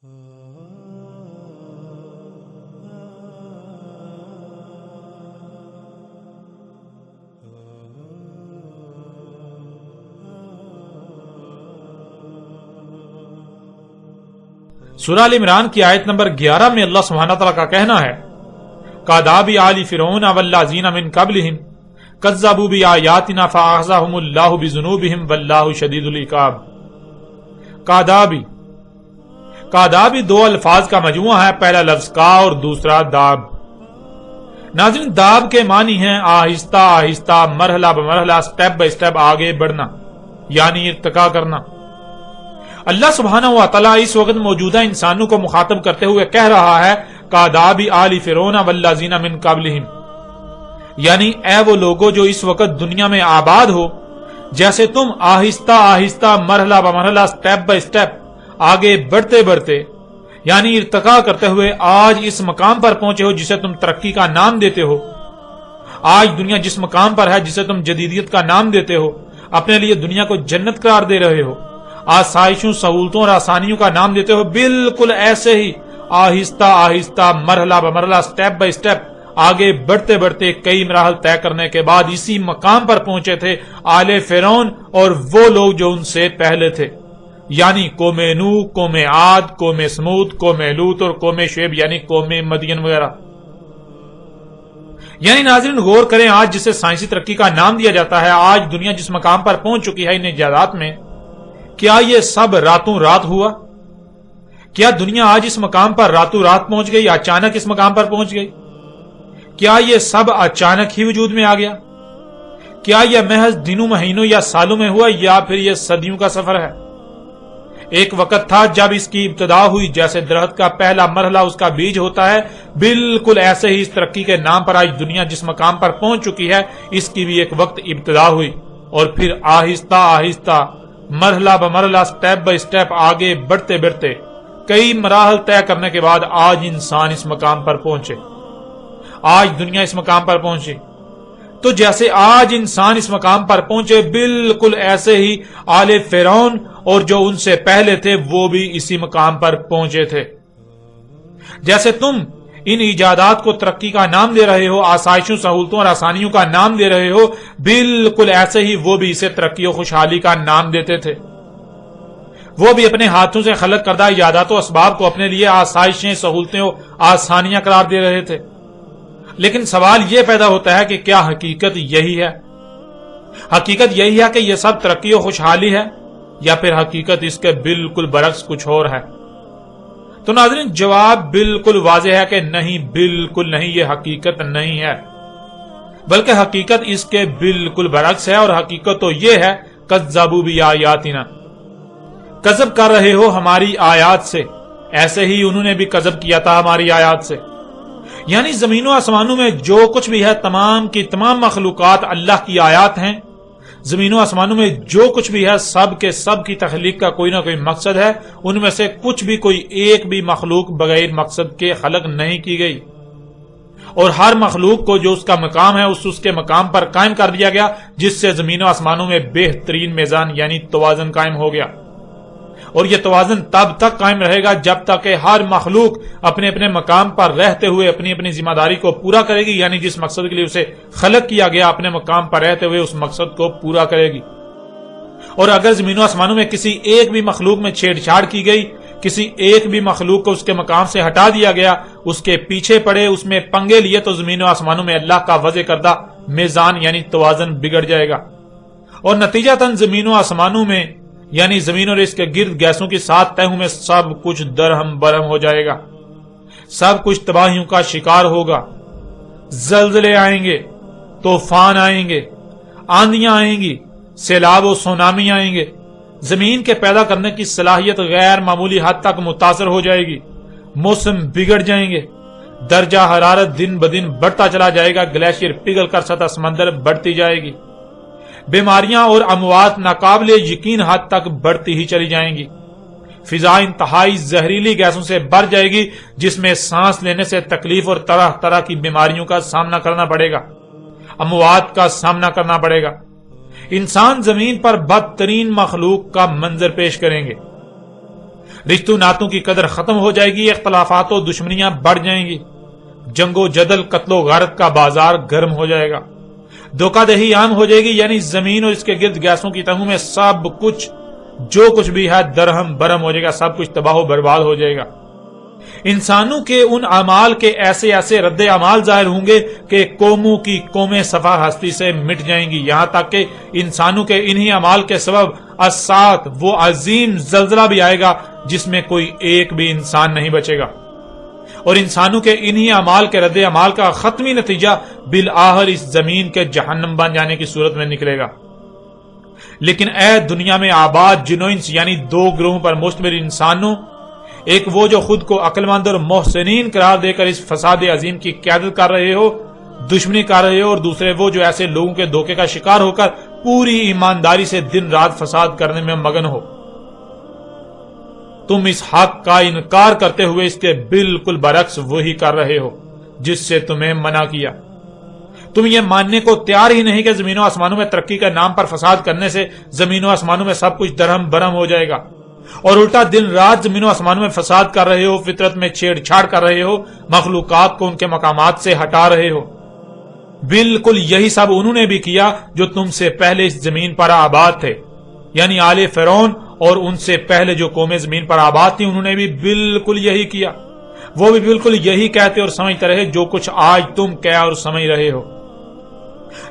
سورہ ال عمران کی آیت نمبر 11 میں اللہ سبحانہ تعالیٰ کا کہنا ہے کاداب آل فرعون والذین من قبلہم کذبوا بآیاتنا فأخذہم اللہ بذنوبہم واللہ شدید العقاب۔ کادابی دو الفاظ کا مجموعہ ہے، پہلا لفظ کا اور دوسرا داب۔ ناظرین، داب کے معنی ہیں آہستہ آہستہ، مرحلہ بمرحلہ، سٹیپ بائی سٹیپ آگے بڑھنا، یعنی ارتقا کرنا۔ اللہ سبحانہ و تعالیٰ اس وقت موجودہ انسانوں کو مخاطب کرتے ہوئے کہہ رہا ہے کاداب آل فرعون والذین من قبلہم، یعنی اے وہ لوگوں جو اس وقت دنیا میں آباد ہو، جیسے تم آہستہ آہستہ، مرحلہ بمرحلہ، سٹیپ بائی سٹیپ آگے بڑھتے بڑھتے، یعنی ارتقا کرتے ہوئے آج اس مقام پر پہنچے ہو جسے تم ترقی کا نام دیتے ہو۔ آج دنیا جس مقام پر ہے جسے تم جدیدیت کا نام دیتے ہو، اپنے لیے دنیا کو جنت قرار دے رہے ہو، آسائشوں، سہولتوں اور آسانیوں کا نام دیتے ہو، بالکل ایسے ہی آہستہ آہستہ، مرحلہ بمرحلہ، سٹیپ بائی سٹیپ آگے بڑھتے بڑھتے کئی مراحل طے کرنے کے بعد اسی مقام پر پہنچے تھے آل فرعون اور وہ لوگ جو ان سے پہلے تھے، یعنی قوم نوح، قوم عاد، قوم سمود، قوم لوط اور قوم شعیب یعنی قوم مدین وغیرہ۔ یعنی ناظرین غور کریں، آج جسے سائنسی ترقی کا نام دیا جاتا ہے، آج دنیا جس مقام پر پہنچ چکی ہے ان ایجادات میں، کیا یہ سب راتوں رات ہوا؟ کیا دنیا آج اس مقام پر راتوں رات پہنچ گئی، اچانک اس مقام پر پہنچ گئی؟ کیا یہ سب اچانک ہی وجود میں آ گیا؟ کیا یہ محض دنوں، مہینوں یا سالوں میں ہوا، یا پھر یہ صدیوں کا سفر ہے؟ ایک وقت تھا جب اس کی ابتدا ہوئی، جیسے درخت کا پہلا مرحلہ اس کا بیج ہوتا ہے، بالکل ایسے ہی اس ترقی کے نام پر آج دنیا جس مقام پر پہنچ چکی ہے اس کی بھی ایک وقت ابتدا ہوئی، اور پھر آہستہ آہستہ، مرحلہ بمرحلہ، سٹیپ بائی سٹیپ آگے بڑھتے بڑھتے کئی مراحل طے کرنے کے بعد آج انسان اس مقام پر پہنچے، آج دنیا اس مقام پر پہنچی۔ تو جیسے آج انسان اس مقام پر پہنچے، بالکل ایسے ہی آل فرعون اور جو ان سے پہلے تھے وہ بھی اسی مقام پر پہنچے تھے۔ جیسے تم ان ایجادات کو ترقی کا نام دے رہے ہو، آسائشوں، سہولتوں اور آسانیوں کا نام دے رہے ہو، بالکل ایسے ہی وہ بھی اسے ترقی و خوشحالی کا نام دیتے تھے۔ وہ بھی اپنے ہاتھوں سے خلق کردہ ایجادات و اسباب کو اپنے لیے آسائشیں، سہولتیں اور آسانیاں قرار دے رہے تھے۔ لیکن سوال یہ پیدا ہوتا ہے کہ کیا حقیقت یہی ہے؟ حقیقت یہی ہے کہ یہ سب ترقی و خوشحالی ہے، یا پھر حقیقت اس کے بالکل برعکس کچھ اور ہے؟ تو ناظرین جواب بالکل واضح ہے کہ نہیں، بالکل نہیں، یہ حقیقت نہیں ہے، بلکہ حقیقت اس کے بالکل برعکس ہے، اور حقیقت تو یہ ہے کذبوا بآیاتنا، کذب کر رہے ہو ہماری آیات سے، ایسے ہی انہوں نے بھی کذب کیا تھا ہماری آیات سے۔ یعنی زمین و آسمانوں میں جو کچھ بھی ہے، تمام کی تمام مخلوقات اللہ کی آیات ہیں۔ زمین و آسمانوں میں جو کچھ بھی ہے، سب کے سب کی تخلیق کا کوئی نہ کوئی مقصد ہے، ان میں سے کچھ بھی، کوئی ایک بھی مخلوق بغیر مقصد کے خلق نہیں کی گئی، اور ہر مخلوق کو جو اس کا مقام ہے اس کے مقام پر قائم کر دیا گیا، جس سے زمین و آسمانوں میں بہترین میزان یعنی توازن قائم ہو گیا۔ اور یہ توازن تب تک قائم رہے گا جب تک کہ ہر مخلوق اپنے اپنے مقام پر رہتے ہوئے اپنی اپنی ذمہ داری کو پورا کرے گی، یعنی جس مقصد کے لیے اسے خلق کیا گیا اپنے مقام پر رہتے ہوئے اس مقصد کو پورا کرے گی۔ اور اگر زمین و آسمانوں میں کسی ایک بھی مخلوق میں چھیڑ چھاڑ کی گئی، کسی ایک بھی مخلوق کو اس کے مقام سے ہٹا دیا گیا، اس کے پیچھے پڑے، اس میں پنگے لیے، تو زمین و آسمانوں میں اللہ کا وضع کردہ میزان یعنی توازن بگڑ جائے گا، اور نتیجتاً زمین و آسمانوں میں یعنی زمین اور اس کے گرد گیسوں کی 7 تہوں میں سب کچھ درہم برہم ہو جائے گا، سب کچھ تباہیوں کا شکار ہوگا، زلزلے آئیں گے، طوفان آئیں گے، آندیاں آئیں گی، سیلاب و سونامی آئیں گے، زمین کے پیدا کرنے کی صلاحیت غیر معمولی حد تک متاثر ہو جائے گی، موسم بگڑ جائیں گے، درجہ حرارت دن بدن بڑھتا چلا جائے گا، گلیشیئر پگھل کر سطح سمندر بڑھتی جائے گی، بیماریاں اور اموات ناقابل یقین حد تک بڑھتی ہی چلی جائیں گی، فضا انتہائی زہریلی گیسوں سے بھر جائے گی جس میں سانس لینے سے تکلیف اور طرح طرح کی بیماریوں کا سامنا کرنا پڑے گا، اموات کا سامنا کرنا پڑے گا۔ انسان زمین پر بدترین مخلوق کا منظر پیش کریں گے، رشتوں ناتوں کی قدر ختم ہو جائے گی، اختلافات و دشمنیاں بڑھ جائیں گی، جنگ و جدل قتل و غارت کا بازار گرم ہو جائے گا، دھوکہ دہی عام ہو جائے گی، یعنی زمین اور اس کے گرد گیسوں کی تہوں میں سب کچھ جو کچھ بھی ہے درہم برہم ہو جائے گا، سب کچھ تباہ و برباد ہو جائے گا۔ انسانوں کے ان اعمال کے ایسے ایسے رد اعمال ظاہر ہوں گے کہ قوموں کی قومیں صفا ہستی سے مٹ جائیں گی، یہاں تک کہ انسانوں کے انہی اعمال کے سبب الساعۃ وہ عظیم زلزلہ بھی آئے گا جس میں کوئی ایک بھی انسان نہیں بچے گا، اور انسانوں کے انہی اعمال کے رد اعمال کا ختمی نتیجہ بالآخر اس زمین کے جہنم بن جانے کی صورت میں نکلے گا۔ لیکن اے دنیا میں آباد جن و انس، یعنی دو گروہوں پر مشتمل انسانوں، ایک وہ جو خود کو عقل مند اور محسنین قرار دے کر اس فساد عظیم کی قیادت کر رہے ہو، دشمنی کر رہے ہو، اور دوسرے وہ جو ایسے لوگوں کے دھوکے کا شکار ہو کر پوری ایمانداری سے دن رات فساد کرنے میں مگن ہو۔ تم اس حق کا انکار کرتے ہوئے اس کے بالکل برعکس وہی کر رہے ہو جس سے تمہیں منع کیا۔ تم یہ ماننے کو تیار ہی نہیں کہ زمین و آسمانوں میں ترقی کے نام پر فساد کرنے سے زمین و آسمانوں میں سب کچھ درہم برہم ہو جائے گا، اور الٹا دن رات زمین و آسمانوں میں فساد کر رہے ہو، فطرت میں چھیڑ چھاڑ کر رہے ہو، مخلوقات کو ان کے مقامات سے ہٹا رہے ہو۔ بالکل یہی سب انہوں نے بھی کیا جو تم سے پہلے اس زمین پر آباد تھے، یعنی آل فرعون اور ان سے پہلے جو قومیں زمین پر آباد تھی، انہوں نے بھی بالکل یہی کیا۔ وہ بھی بالکل یہی کہتے اور سمجھتے رہے جو کچھ آج تم کہہ اور سمجھ رہے ہو۔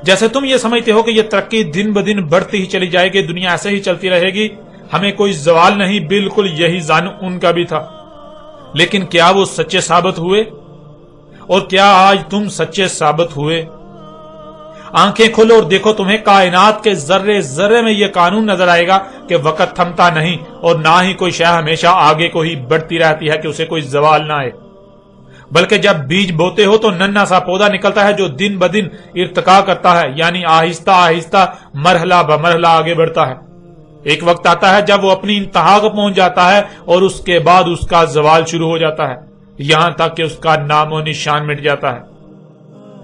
جیسے تم یہ سمجھتے ہو کہ یہ ترقی دن بدن بڑھتی ہی چلی جائے گی، دنیا ایسے ہی چلتی رہے گی، ہمیں کوئی زوال نہیں، بالکل یہی ظن ان کا بھی تھا۔ لیکن کیا وہ سچے ثابت ہوئے؟ اور کیا آج تم سچے ثابت ہوئے؟ آنکھیں کھولو اور دیکھو، تمہیں کائنات کے ذرے ذرے میں یہ قانون نظر آئے گا کہ وقت تھمتا نہیں، اور نہ ہی کوئی شے ہمیشہ آگے کو ہی بڑھتی رہتی ہے کہ اسے کوئی زوال نہ آئے، بلکہ جب بیج بوتے ہو تو ننھا سا پودا نکلتا ہے جو دن بدن ارتقا کرتا ہے، یعنی آہستہ آہستہ مرحلہ بمرحلہ آگے بڑھتا ہے۔ ایک وقت آتا ہے جب وہ اپنی انتہا کو پہنچ جاتا ہے اور اس کے بعد اس کا زوال شروع ہو جاتا ہے، یہاں تک کہ اس کا نام و نشان مٹ جاتا ہے۔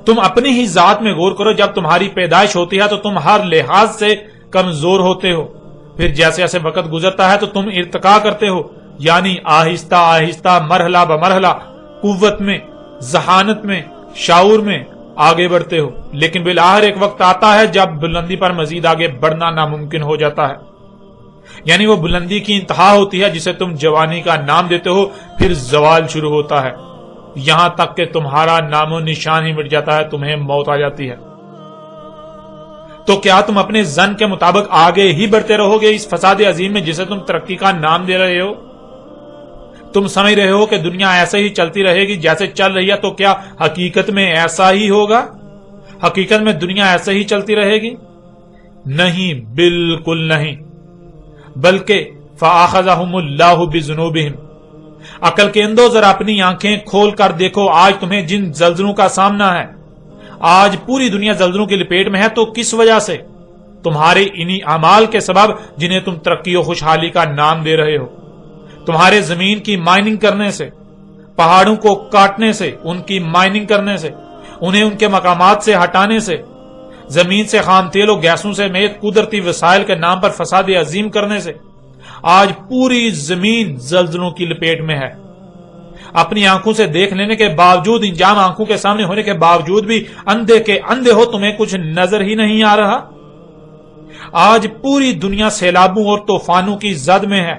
تم اپنی ہی ذات میں غور کرو، جب تمہاری پیدائش ہوتی ہے تو تم ہر لحاظ سے کمزور ہوتے ہو، پھر جیسے جیسے وقت گزرتا ہے تو تم ارتقا کرتے ہو، یعنی آہستہ آہستہ مرحلہ بمرحلہ قوت میں، ذہانت میں، شعور میں آگے بڑھتے ہو۔ لیکن بالآخر ایک وقت آتا ہے جب بلندی پر مزید آگے بڑھنا ناممکن ہو جاتا ہے، یعنی وہ بلندی کی انتہا ہوتی ہے جسے تم جوانی کا نام دیتے ہو، پھر زوال شروع ہوتا ہے، یہاں تک کہ تمہارا نام و نشان ہی مٹ جاتا ہے، تمہیں موت آ جاتی ہے۔ تو کیا تم اپنے ظن کے مطابق آگے ہی بڑھتے رہو گے اس فساد عظیم میں جسے تم ترقی کا نام دے رہے ہو؟ تم سمجھ رہے ہو کہ دنیا ایسے ہی چلتی رہے گی جیسے چل رہی ہے، تو کیا حقیقت میں ایسا ہی ہوگا؟ حقیقت میں دنیا ایسے ہی چلتی رہے گی؟ نہیں، بالکل نہیں، بلکہ فَأَخَذَهُمُ اللَّهُ بِذُنُوبِهِمْ۔ عقل کے اندو ذرا اپنی آنکھیں کھول کر دیکھو، آج تمہیں جن زلزلوں کا سامنا ہے، آج پوری دنیا زلزلوں کی لپیٹ میں ہے، تو کس وجہ سے؟ تمہارے انہی اعمال کے سبب جنہیں تم ترقی و خوشحالی کا نام دے رہے ہو، تمہارے زمین کی مائننگ کرنے سے، پہاڑوں کو کاٹنے سے، ان کی مائننگ کرنے سے، انہیں ان کے مقامات سے ہٹانے سے، زمین سے خام تیل و گیسوں سے سمیت قدرتی وسائل کے نام پر فساد عظیم کرنے سے آج پوری زمین زلزلوں کی لپیٹ میں ہے۔ اپنی آنکھوں سے دیکھ لینے کے باوجود، انجام آنکھوں کے سامنے ہونے کے باوجود بھی اندھے کے اندھے ہو، تمہیں کچھ نظر ہی نہیں آ رہا۔ آج پوری دنیا سیلابوں اور طوفانوں کی زد میں ہے،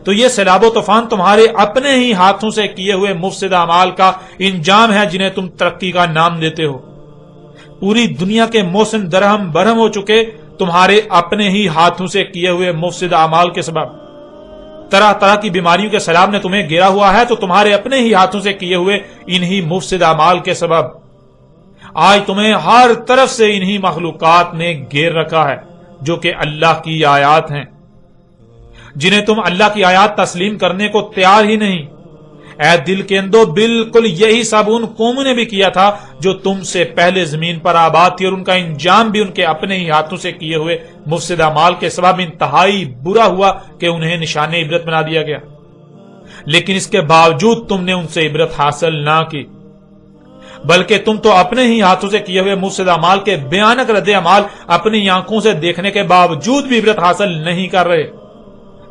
تو یہ سیلاب و طوفان تمہارے اپنے ہی ہاتھوں سے کیے ہوئے مفسد اعمال کا انجام ہے جنہیں تم ترقی کا نام دیتے ہو۔ پوری دنیا کے موسم درہم برہم ہو چکے تمہارے اپنے ہی ہاتھوں سے کیے ہوئے مفسد اعمال کے سبب۔ طرح طرح کی بیماریوں کے سیلاب نے تمہیں گھیرا ہوا ہے، تو تمہارے اپنے ہی ہاتھوں سے کیے ہوئے انہی مفسد اعمال کے سبب آج تمہیں ہر طرف سے انہی مخلوقات نے گھیر رکھا ہے جو کہ اللہ کی آیات ہیں، جنہیں تم اللہ کی آیات تسلیم کرنے کو تیار ہی نہیں۔ اے دل کے اندو، بالکل یہی سب ان قوموں نے بھی کیا تھا جو تم سے پہلے زمین پر آباد تھی، اور ان کا انجام بھی ان کے اپنے ہی ہاتھوں سے کیے ہوئے مفسد اعمال کے سبب انتہائی برا ہوا کہ انہیں نشان عبرت بنا دیا گیا۔ لیکن اس کے باوجود تم نے ان سے عبرت حاصل نہ کی، بلکہ تم تو اپنے ہی ہاتھوں سے کیے ہوئے مفسد اعمال کے بھیانک رد عمل اپنی آنکھوں سے دیکھنے کے باوجود بھی عبرت حاصل نہیں کر رہے،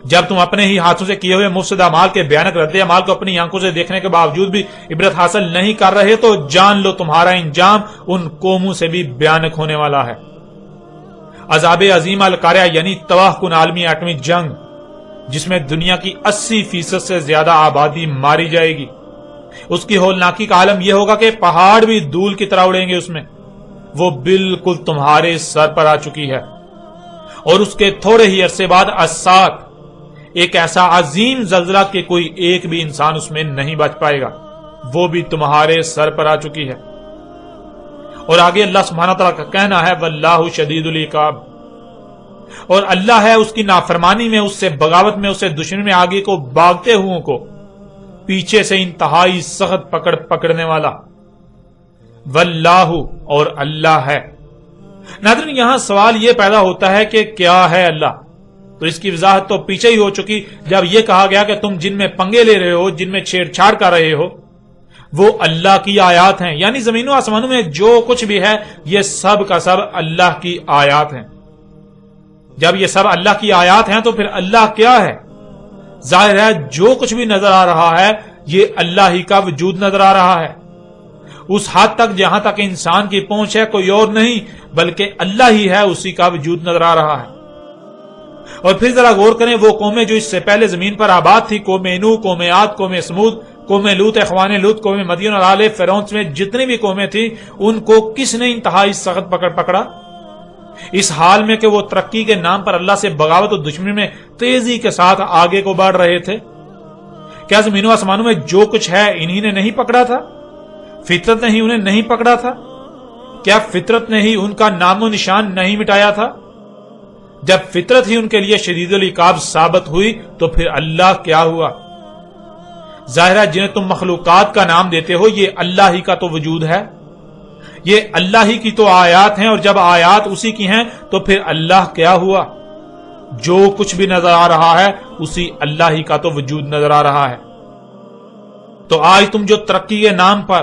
جب تم اپنے ہی ہاتھوں سے کیے ہوئے مفسد اعمال کے بھیانک رد عمال کو اپنی آنکھوں سے دیکھنے کے باوجود بھی عبرت حاصل نہیں کر رہے تو جان لو تمہارا انجام ان قوموں سے بھی بھیانک ہونے والا ہے۔ عذاب عظیم القاریہ یعنی تباہ کن عالمی ایٹمی جنگ، جس میں دنیا کی 80% سے زیادہ آبادی ماری جائے گی۔ اس کی ہولناکی کا عالم یہ ہوگا کہ پہاڑ بھی دھول کی طرح اڑیں گے اس میں، وہ بالکل تمہارے سر پر آ چکی ہے۔ اور اس کے تھوڑے ہی عرصے بعد الساعۃ، ایک ایسا عظیم زلزلہ کہ کوئی ایک بھی انسان اس میں نہیں بچ پائے گا، وہ بھی تمہارے سر پر آ چکی ہے۔ اور آگے اللہ سبحانہ تعالیٰ کا کہنا ہے واللہ شدید العقاب، اور اللہ ہے اس کی نافرمانی میں، اس سے بغاوت میں، اس سے دشمنی میں آگے کو بھاگتے ہوئے کو پیچھے سے انتہائی سخت پکڑنے والا۔ واللہ، اور اللہ ہے۔ ناظرین، یہاں سوال یہ پیدا ہوتا ہے کہ کیا ہے اللہ؟ تو اس کی وضاحت تو پیچھے ہی ہو چکی جب یہ کہا گیا کہ تم جن میں پنگے لے رہے ہو، جن میں چھیڑ چھاڑ کر رہے ہو، وہ اللہ کی آیات ہیں۔ یعنی زمین و آسمانوں میں جو کچھ بھی ہے یہ سب کا سب اللہ کی آیات ہیں۔ جب یہ سب اللہ کی آیات ہیں تو پھر اللہ کیا ہے؟ ظاہر ہے جو کچھ بھی نظر آ رہا ہے یہ اللہ ہی کا وجود نظر آ رہا ہے۔ اس حد تک جہاں تک انسان کی پہنچ ہے کوئی اور نہیں بلکہ اللہ ہی ہے، اسی کا وجود نظر آ رہا ہے۔ اور پھر ذرا غور کریں، وہ قومیں جو اس سے پہلے زمین پر آباد تھی، قوم نوح، قوم عاد، قوم سمود، قوم لوط، اخوان لوط، قوم مدین اور آل فرعون میں جتنی بھی قومیں تھیں ان کو کس نے انتہائی سخت پکڑا؟ اس حال میں کہ وہ ترقی کے نام پر اللہ سے بغاوت اور دشمنی میں تیزی کے ساتھ آگے کو بڑھ رہے تھے۔ کیا زمین و آسمانوں میں جو کچھ ہے انہی نے نہیں پکڑا تھا؟ فطرت نے ہی انہیں نہیں پکڑا تھا؟ کیا فطرت نے ہی ان کا نام و نشان نہیں مٹایا تھا؟ جب فطرت ہی ان کے لیے شدید العقاب ثابت ہوئی تو پھر اللہ کیا ہوا؟ ظاہرہ جنہیں تم مخلوقات کا نام دیتے ہو یہ اللہ ہی کا تو وجود ہے، یہ اللہ ہی کی تو آیات ہیں، اور جب آیات اسی کی ہیں تو پھر اللہ کیا ہوا؟ جو کچھ بھی نظر آ رہا ہے اسی اللہ ہی کا تو وجود نظر آ رہا ہے۔ تو آج تم جو ترقی کے نام پر،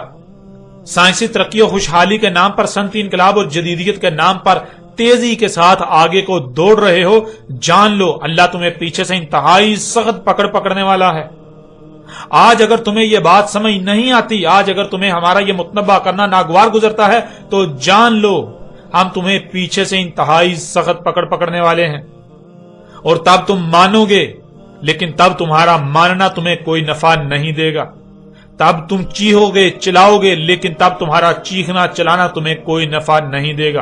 سائنسی ترقی اور خوشحالی کے نام پر، صنعتی انقلاب اور جدیدیت کے نام پر تیزی کے ساتھ آگے کو دوڑ رہے ہو، جان لو اللہ تمہیں پیچھے سے انتہائی سخت پکڑنے والا ہے۔ آج اگر تمہیں یہ بات سمجھ نہیں آتی، آج اگر تمہیں ہمارا یہ متنبہ کرنا ناگوار گزرتا ہے تو جان لو ہم تمہیں پیچھے سے انتہائی سخت پکڑنے والے ہیں۔ اور تب تم مانو گے، لیکن تب تمہارا ماننا تمہیں کوئی نفع نہیں دے گا۔ تب تم چیخو گے، چلاؤ گے، لیکن تب تمہارا چیخنا چلانا تمہیں کوئی نفع نہیں دے گا۔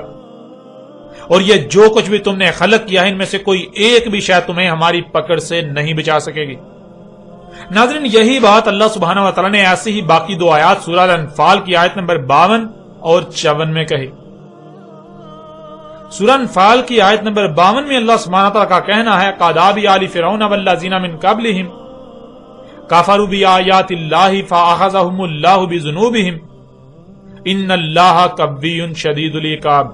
اور یہ جو کچھ بھی تم نے خلق کیا ہے ان میں سے کوئی ایک بھی شاید تمہیں ہماری پکڑ سے نہیں بچا سکے گی۔ ناظرین، یہی بات اللہ سبحانہ وتعالی نے ایسی ہی باقی دو آیات سورہ الانفال کی آیت نمبر 52 اور 54 میں کہی۔ سورہ انفال کی آیت نمبر 52 میں اللہ سبحانہ وتعالی کا کہنا ہے کاداب آل فرعون والذین من قبلہم کفروا بآیات اللہ فاخذہم اللہ بذنوبہم ان اللہ قوی شدید العقاب۔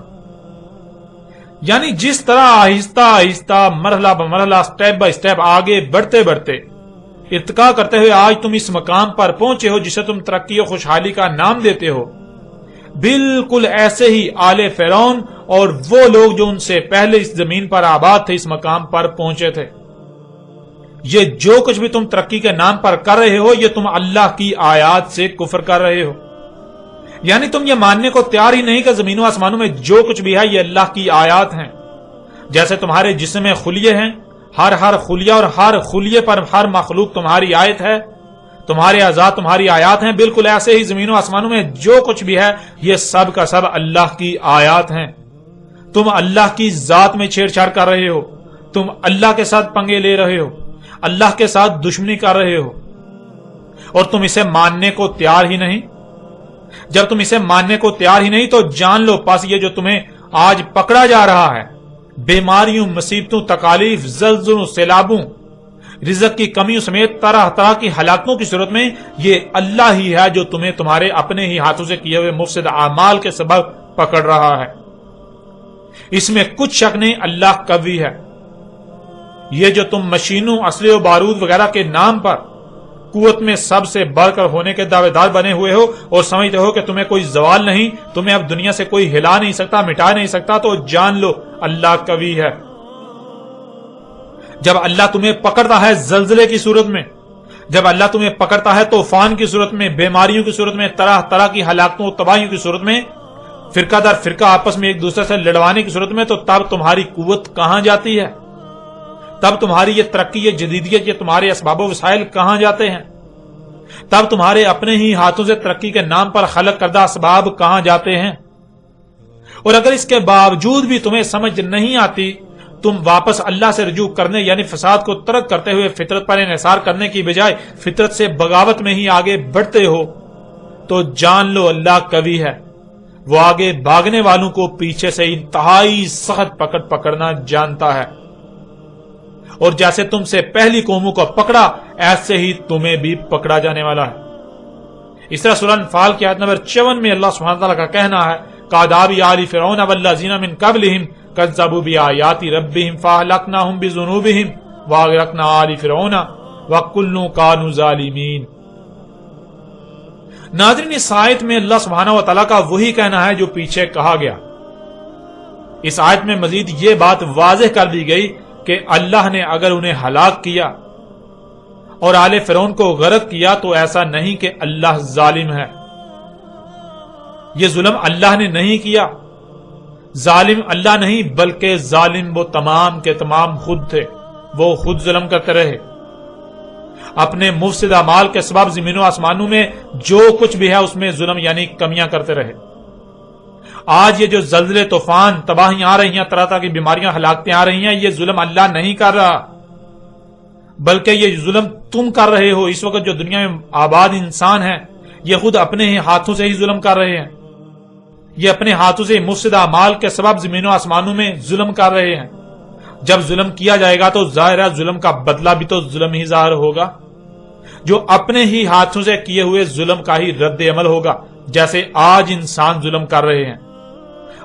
یعنی جس طرح آہستہ آہستہ مرحلہ بمرحلہ سٹیپ بائی سٹیپ آگے بڑھتے بڑھتے ارتقا کرتے ہوئے آج تم اس مقام پر پہنچے ہو جسے تم ترقی و خوشحالی کا نام دیتے ہو، بالکل ایسے ہی آل فرعون اور وہ لوگ جو ان سے پہلے اس زمین پر آباد تھے اس مقام پر پہنچے تھے۔ یہ جو کچھ بھی تم ترقی کے نام پر کر رہے ہو یہ تم اللہ کی آیات سے کفر کر رہے ہو۔ یعنی تم یہ ماننے کو تیار ہی نہیں کہ زمین و آسمانوں میں جو کچھ بھی ہے یہ اللہ کی آیات ہیں۔ جیسے تمہارے جسم میں خلیے ہیں، ہر خلیہ اور ہر خلیے پر ہر مخلوق تمہاری آیت ہے، تمہارے اعضاء تمہاری آیات ہیں، بالکل ایسے ہی زمین و آسمانوں میں جو کچھ بھی ہے یہ سب کا سب اللہ کی آیات ہیں۔ تم اللہ کی ذات میں چھیڑ چھاڑ کر رہے ہو، تم اللہ کے ساتھ پنگے لے رہے ہو، اللہ کے ساتھ دشمنی کر رہے ہو، اور تم اسے ماننے کو تیار ہی نہیں۔ جب تم اسے ماننے کو تیار ہی نہیں تو جان لو پس یہ جو تمہیں آج پکڑا جا رہا ہے، بیماریوں، مصیبتوں، تکالیف، زلزلوں، سیلابوں، رزق کی کمیوں سمیت طرح طرح کی ہلاکتوں کی صورت میں یہ اللہ ہی ہے جو تمہیں تمہارے اپنے ہی ہاتھوں سے کیے ہوئے مفسد اعمال کے سبب پکڑ رہا ہے۔ اس میں کچھ شک نہیں، اللہ قوی ہے۔ یہ جو تم مشینوں، اسلحے و بارود وغیرہ کے نام پر قوت میں سب سے بڑھ کر ہونے کے دعوے دار بنے ہوئے ہو اور سمجھتے ہو کہ تمہیں کوئی زوال نہیں، تمہیں اب دنیا سے کوئی ہلا نہیں سکتا، مٹا نہیں سکتا، تو جان لو اللہ قوی ہے۔ جب اللہ تمہیں پکڑتا ہے زلزلے کی صورت میں، جب اللہ تمہیں پکڑتا ہے طوفان کی صورت میں، بیماریوں کی صورت میں، طرح طرح کی ہلاکتوں تباہیوں کی صورت میں، فرقہ در فرقہ آپس میں ایک دوسرے سے لڑوانے کی صورت میں، تو تب تمہاری قوت کہاں جاتی ہے؟ تب تمہاری یہ ترقی، یہ جدیدیت، یہ تمہارے اسباب و وسائل کہاں جاتے ہیں؟ تب تمہارے اپنے ہی ہاتھوں سے ترقی کے نام پر خلق کردہ اسباب کہاں جاتے ہیں؟ اور اگر اس کے باوجود بھی تمہیں سمجھ نہیں آتی، تم واپس اللہ سے رجوع کرنے یعنی فساد کو ترک کرتے ہوئے فطرت پر انحصار کرنے کی بجائے فطرت سے بغاوت میں ہی آگے بڑھتے ہو، تو جان لو اللہ قوی ہے، وہ آگے بھاگنے والوں کو پیچھے سے انتہائی سخت پکڑنا جانتا ہے، اور جیسے تم سے پہلی قوموں کو پکڑا ایسے ہی تمہیں بھی پکڑا جانے والا ہے۔ اس طرح سورہ انفال کی آیت نمبر 54 میں اللہ سبحانہ وتعالی کا کہنا ہے کاداب آل فرعون والذین من قبلہم کذبوا بآیات ربہم فاہلکناہم بذنوبہم واغرقنا آل فرعون وکل کانوا ظالمین۔ ناظرین، اس آیت میں اللہ سبحانہ وتعالی کا وہی کہنا ہے جو پیچھے کہا گیا۔ اس آیت میں مزید یہ بات واضح کر دی گئی کہ اللہ نے اگر انہیں ہلاک کیا اور آل فرعون کو غرق کیا تو ایسا نہیں کہ اللہ ظالم ہے، یہ ظلم اللہ نے نہیں کیا، ظالم اللہ نہیں بلکہ ظالم وہ تمام کے تمام خود تھے، وہ خود ظلم کرتے رہے، اپنے مفسد اعمال کے سبب زمین و آسمانوں میں جو کچھ بھی ہے اس میں ظلم یعنی کمیاں کرتے رہے۔ آج یہ جو زلزلے، طوفان، تباہیاں آ رہی ہیں، طرح طرح کی بیماریاں، ہلاکتیں آ رہی ہیں، یہ ظلم اللہ نہیں کر رہا بلکہ یہ ظلم تم کر رہے ہو۔ اس وقت جو دنیا میں آباد انسان ہیں یہ خود اپنے ہی ہاتھوں سے ہی ظلم کر رہے ہیں، یہ اپنے ہاتھوں سے مفسد اعمال کے سبب زمین و آسمانوں میں ظلم کر رہے ہیں۔ جب ظلم کیا جائے گا تو ظاہر ہے ظلم کا بدلہ بھی تو ظلم ہی ظاہر ہوگا، جو اپنے ہی ہاتھوں سے کیے ہوئے ظلم کا ہی رد عمل ہوگا، جیسے آج انسان ظلم کر رہے ہیں،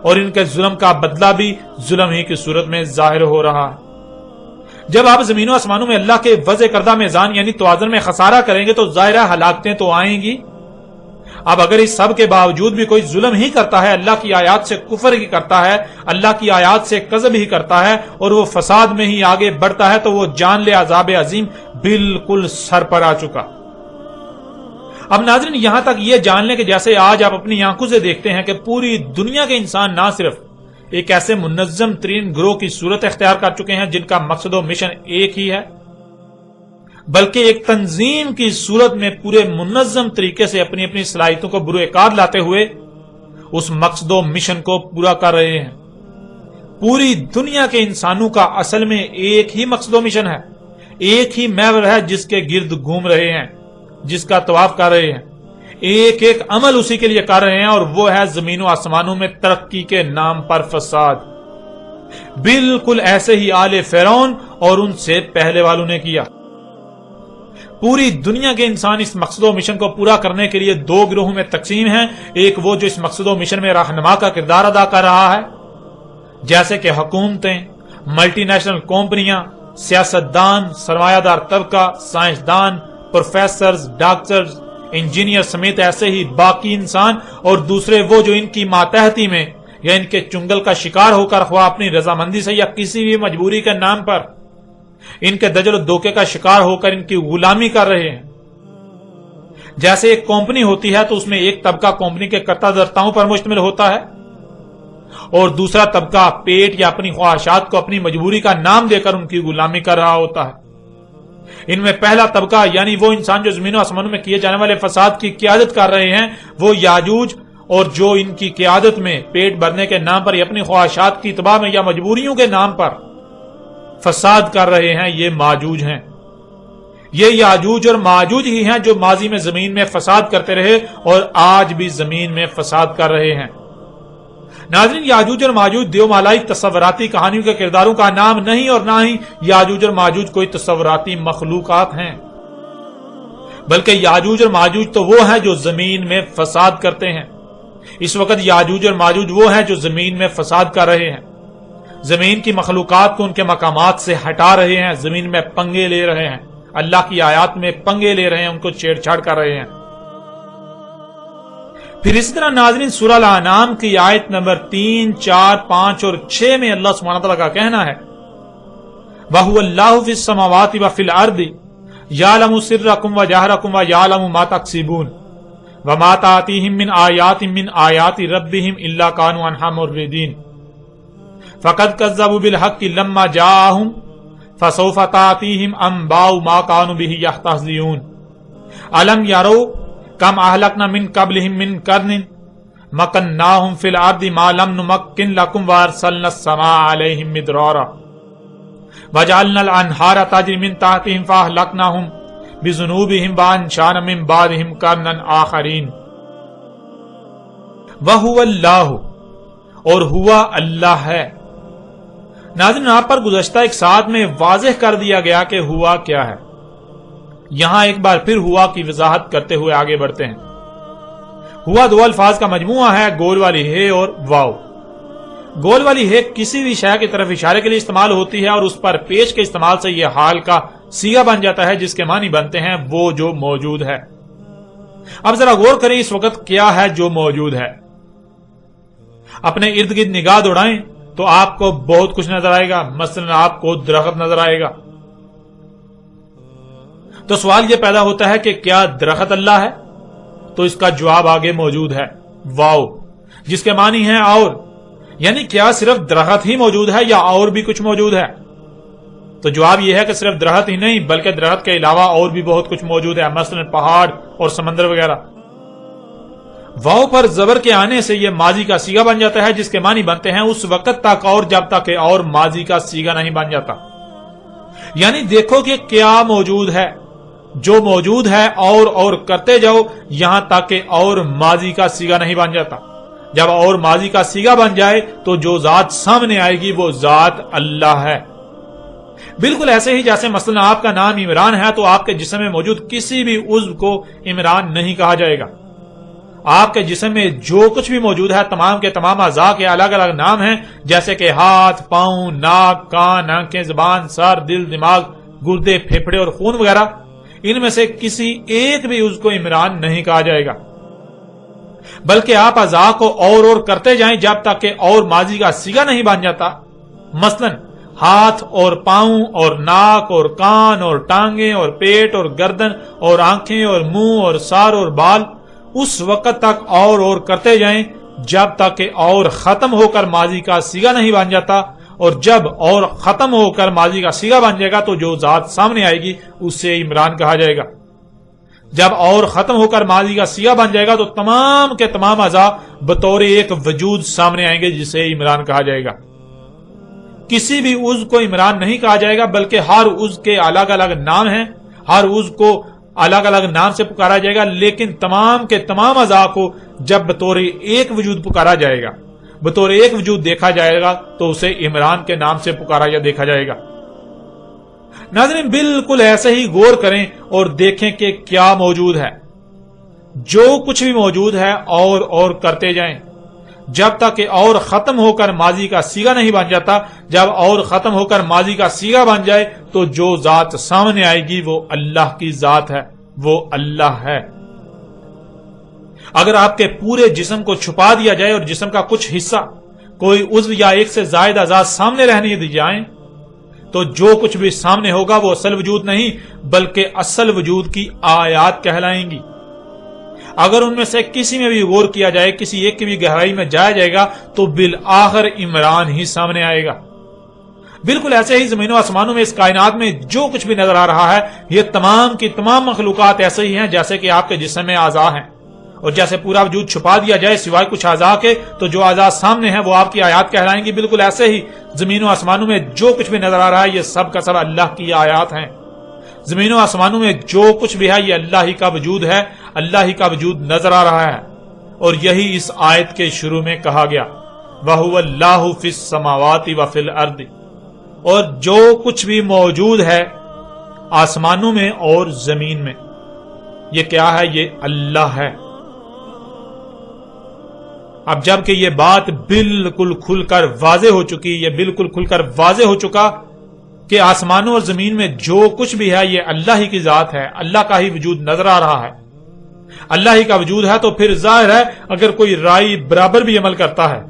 اور ان کے ظلم کا بدلہ بھی ظلم ہی کی صورت میں ظاہر ہو رہا ہے۔ جب آپ زمین و آسمانوں میں اللہ کے وضع کردہ میزان یعنی توازن میں خسارہ کریں گے تو ظاہر ہے ہلاکتیں تو آئیں گی۔ اب اگر اس سب کے باوجود بھی کوئی ظلم ہی کرتا ہے، اللہ کی آیات سے کفر ہی کرتا ہے، اللہ کی آیات سے کذب ہی کرتا ہے، اور وہ فساد میں ہی آگے بڑھتا ہے، تو وہ جان لے عذاب عظیم بالکل سر پر آ چکا۔ اب ناظرین، یہاں تک یہ جان لیں کہ جیسے آج آپ اپنی آنکھوں سے دیکھتے ہیں کہ پوری دنیا کے انسان نہ صرف ایک ایسے منظم ترین گروہ کی صورت اختیار کر چکے ہیں جن کا مقصد و مشن ایک ہی ہے، بلکہ ایک تنظیم کی صورت میں پورے منظم طریقے سے اپنی اپنی صلاحیتوں کو بروئے کار لاتے ہوئے اس مقصد و مشن کو پورا کر رہے ہیں۔ پوری دنیا کے انسانوں کا اصل میں ایک ہی مقصد و مشن ہے، ایک ہی محور ہے جس کے گرد گھوم رہے ہیں، جس کا طواف کر رہے ہیں، ایک ایک عمل اسی کے لیے کر رہے ہیں، اور وہ ہے زمین و آسمانوں میں ترقی کے نام پر فساد۔ بالکل ایسے ہی آل فرعون اور ان سے پہلے والوں نے کیا۔ پوری دنیا کے انسان اس مقصد و مشن کو پورا کرنے کے لیے دو گروہوں میں تقسیم ہیں، ایک وہ جو اس مقصد و مشن میں رہنما کا کردار ادا کر رہا ہے، جیسے کہ حکومتیں، ملٹی نیشنل کمپنیاں، سیاستدان، سرمایہ دار طبقہ، سائنسدان، پروفیسرز، ڈاکٹرز، انجینئر سمیت ایسے ہی باقی انسان، اور دوسرے وہ جو ان کی ماتحتی میں یا ان کے چنگل کا شکار ہو کر خواہ اپنی رضامندی سے یا کسی بھی مجبوری کے نام پر ان کے دجل و دھوکے کا شکار ہو کر ان کی غلامی کر رہے ہیں۔ جیسے ایک کمپنی ہوتی ہے تو اس میں ایک طبقہ کمپنی کے کرتا دھرتاؤں پر مشتمل ہوتا ہے، اور دوسرا طبقہ پیٹ یا اپنی خواہشات کو اپنی مجبوری کا نام دے کر ان کی غلامی کر رہا ہوتا ہے۔ ان میں پہلا طبقہ یعنی وہ انسان جو زمین و آسمانوں میں کیے جانے والے فساد کی قیادت کر رہے ہیں، وہ یاجوج، اور جو ان کی قیادت میں پیٹ بھرنے کے نام پر یا اپنی خواہشات کی اتباع میں یا مجبوریوں کے نام پر فساد کر رہے ہیں، یہ ماجوج ہیں۔ یہ یاجوج اور ماجوج ہی ہیں جو ماضی میں زمین میں فساد کرتے رہے اور آج بھی زمین میں فساد کر رہے ہیں۔ ناظرین، یاجوج اور ماجوج دیومالائی تصوراتی کہانیوں کے کرداروں کا نام نہیں، اور نہ ہی یاجوج اور ماجوج کوئی تصوراتی مخلوقات ہیں، بلکہ یاجوج اور ماجوج تو وہ ہیں جو زمین میں فساد کرتے ہیں۔ اس وقت یاجوج اور ماجوج وہ ہیں جو زمین میں فساد کر رہے ہیں، زمین کی مخلوقات کو ان کے مقامات سے ہٹا رہے ہیں، زمین میں پنگے لے رہے ہیں، اللہ کی آیات میں پنگے لے رہے ہیں، ان کو چھیڑ چھاڑ کر رہے ہیں۔ پھر اسی طرح ناظرین، سورہ الانعام کی آیت نمبر 3، 4، 5 اور 6 میں اللہ سبحانہ تعالیٰ کا کہنا ہے وَهُوَ اللَّهُ فِي السَّمَاوَاتِ وَفِي الْأَرْضِ يَعْلَمُ سِرَّكُمْ وَجَهْرَكُمْ وَيَعْلَمُ مَا تَكْسِبُونَ وَمَا تَأْتِيهِم مِّنْ آيَاتٍ مِّنْ آيَاتِ رَبِّهِمْ إِلَّا كَانُوا عَنْهَا مُعْرِضِينَ فَقَدْ كَذَّبُوا بِالْحَقِّ لَمَّا جَاءَهُمْ فَسَوْفَ تَأْتِيهِمْ أَنبَاءُ مَا كَانُوا بِهِ يَسْتَهْزِئُونَ أَلَمْ يَرَوْا كَمْ أَهْلَكْنَا مِنْ قَبْلِهِم مِّنْ قَرْنٍ مَكَّنَّاهُمْ فِي الْأَرْضِ مَا لَمْ نُمَكِّن لَكُمْ وَأَرْسَلْنَا السَّمَاءَ عَلَيْهِمْ مِدْرَارًا وَجَعَلْنَا الْأَنْهَارَ تَجْرِي مِنْ تَحْتِهِمْ فَأَهْلَكْنَاهُمْ بِذُنُوبِهِمْ وَأَنشَأْنَا مِنْ بَعْدِهِمْ قَرْنًا آخَرِينَ وَهُوَ اللَّهُ اور ہوا اللہ ہے۔ ناظرین، آپ پر گزشتہ ایک ساتھ میں واضح کر دیا گیا کہ ہوا کیا ہے۔ یہاں ایک بار پھر ہوا کی وضاحت کرتے ہوئے آگے بڑھتے ہیں۔ ہوا دو الفاظ کا مجموعہ ہے، گول والی ہے اور واو۔ گول والی ہے کسی بھی شے کی طرف اشارے کے لیے استعمال ہوتی ہے اور اس پر پیش کے استعمال سے یہ حال کا صیغہ بن جاتا ہے جس کے معنی بنتے ہیں وہ جو موجود ہے۔ اب ذرا غور کریں اس وقت کیا ہے جو موجود ہے۔ اپنے ارد گرد نگاہ دوڑائیں تو آپ کو بہت کچھ نظر آئے گا، مثلا آپ کو درخت نظر آئے گا۔ تو سوال یہ پیدا ہوتا ہے کہ کیا درخت اللہ ہے؟ تو اس کا جواب آگے موجود ہے، واو، جس کے معنی ہے اور، یعنی کیا صرف درخت ہی موجود ہے یا اور بھی کچھ موجود ہے؟ تو جواب یہ ہے کہ صرف درخت ہی نہیں بلکہ درخت کے علاوہ اور بھی بہت کچھ موجود ہے، مثلا پہاڑ اور سمندر وغیرہ۔ واو پر زبر کے آنے سے یہ ماضی کا صیغہ بن جاتا ہے جس کے معنی بنتے ہیں اس وقت تک اور جب تک کہ اور ماضی کا صیغہ نہیں بن جاتا۔ یعنی دیکھو کہ کیا موجود ہے، جو موجود ہے اور کرتے جاؤ یہاں تک کہ اور ماضی کا صیغہ نہیں بن جاتا۔ جب اور ماضی کا صیغہ بن جائے تو جو ذات سامنے آئے گی وہ ذات اللہ ہے۔ بالکل ایسے ہی جیسے مثلا آپ کا نام عمران ہے تو آپ کے جسم میں موجود کسی بھی عضو کو عمران نہیں کہا جائے گا۔ آپ کے جسم میں جو کچھ بھی موجود ہے تمام کے تمام اعضاء کے الگ الگ نام ہیں، جیسے کہ ہاتھ، پاؤں، ناک، کان، آنکھیں، زبان، سر، دل، دماغ، گردے، پھیپھڑے اور خون وغیرہ۔ ان میں سے کسی ایک بھی عضو کو عمران نہیں کہا جائے گا، بلکہ آپ اعضاء کو اور کرتے جائیں جب تک کہ اور ماضی کا صیغہ نہیں بن جاتا۔ مثلا ہاتھ اور پاؤں اور ناک اور کان اور ٹانگیں اور پیٹ اور گردن اور آنکھیں اور منہ اور سر اور بال اس وقت تک اور کرتے جائیں جب تک کہ اور ختم ہو کر ماضی کا صیغہ نہیں بن جاتا، اور جب اور ختم ہو کر ماضی کا صیغہ بن جائے گا تو جو ذات سامنے آئے گی اسے عمران کہا جائے گا۔ جب اور ختم ہو کر ماضی کا صیغہ بن جائے گا تو تمام کے تمام اعضاء بطور ایک وجود سامنے آئیں گے جسے عمران کہا جائے گا۔ کسی بھی عضو کو عمران نہیں کہا جائے گا بلکہ ہر عضو کے الگ الگ نام ہیں، ہر عضو کو الگ الگ نام سے پکارا جائے گا، لیکن تمام کے تمام اعضاء کو جب بطور ایک وجود پکارا جائے گا، بطور ایک وجود دیکھا جائے گا تو اسے عمران کے نام سے پکارا یا دیکھا جائے گا۔ ناظرین بالکل ایسے ہی غور کریں اور دیکھیں کہ کیا موجود ہے۔ جو کچھ بھی موجود ہے اور کرتے جائیں جب تک کہ اور ختم ہو کر ماضی کا صیغہ نہیں بن جاتا۔ جب اور ختم ہو کر ماضی کا صیغہ بن جائے تو جو ذات سامنے آئے گی وہ اللہ کی ذات ہے، وہ اللہ ہے۔ اگر آپ کے پورے جسم کو چھپا دیا جائے اور جسم کا کچھ حصہ، کوئی عضو یا ایک سے زائد اعضاء سامنے رہنے دی جائیں تو جو کچھ بھی سامنے ہوگا وہ اصل وجود نہیں بلکہ اصل وجود کی آیات کہلائیں گی۔ اگر ان میں سے کسی میں بھی غور کیا جائے، کسی ایک کی بھی گہرائی میں جایا جائے گا تو بالآخر عمران ہی سامنے آئے گا۔ بالکل ایسے ہی زمین و آسمانوں میں اس کائنات میں جو کچھ بھی نظر آ رہا ہے یہ تمام کی تمام مخلوقات ایسے ہی ہیں جیسے کہ آپ کے جسم میں اعضاء ہیں، اور جیسے پورا وجود چھپا دیا جائے سوائے کچھ اعضاء کے تو جو اعضاء سامنے ہیں وہ آپ کی آیات کہلائیں گی۔ بالکل ایسے ہی زمین و آسمانوں میں جو کچھ بھی نظر آ رہا ہے یہ سب کا سب اللہ کی آیات ہیں۔ زمین و آسمانوں میں جو کچھ بھی ہے یہ اللہ ہی کا وجود ہے، اللہ ہی کا وجود نظر آ رہا ہے، اور یہی اس آیت کے شروع میں کہا گیا وَهُوَ اللَّهُ فِي السَّمَاوَاتِ وَفِي الْأَرْضِ، اور جو کچھ بھی موجود ہے آسمانوں میں اور زمین میں یہ کیا ہے؟ یہ اللہ ہے۔ اب جب کہ یہ بات بالکل کھل کر واضح ہو چکی، یہ بالکل کھل کر واضح ہو چکا کہ آسمانوں اور زمین میں جو کچھ بھی ہے یہ اللہ ہی کی ذات ہے، اللہ کا ہی وجود نظر آ رہا ہے، اللہ ہی کا وجود ہے، تو پھر ظاہر ہے اگر کوئی رائی برابر بھی عمل کرتا ہے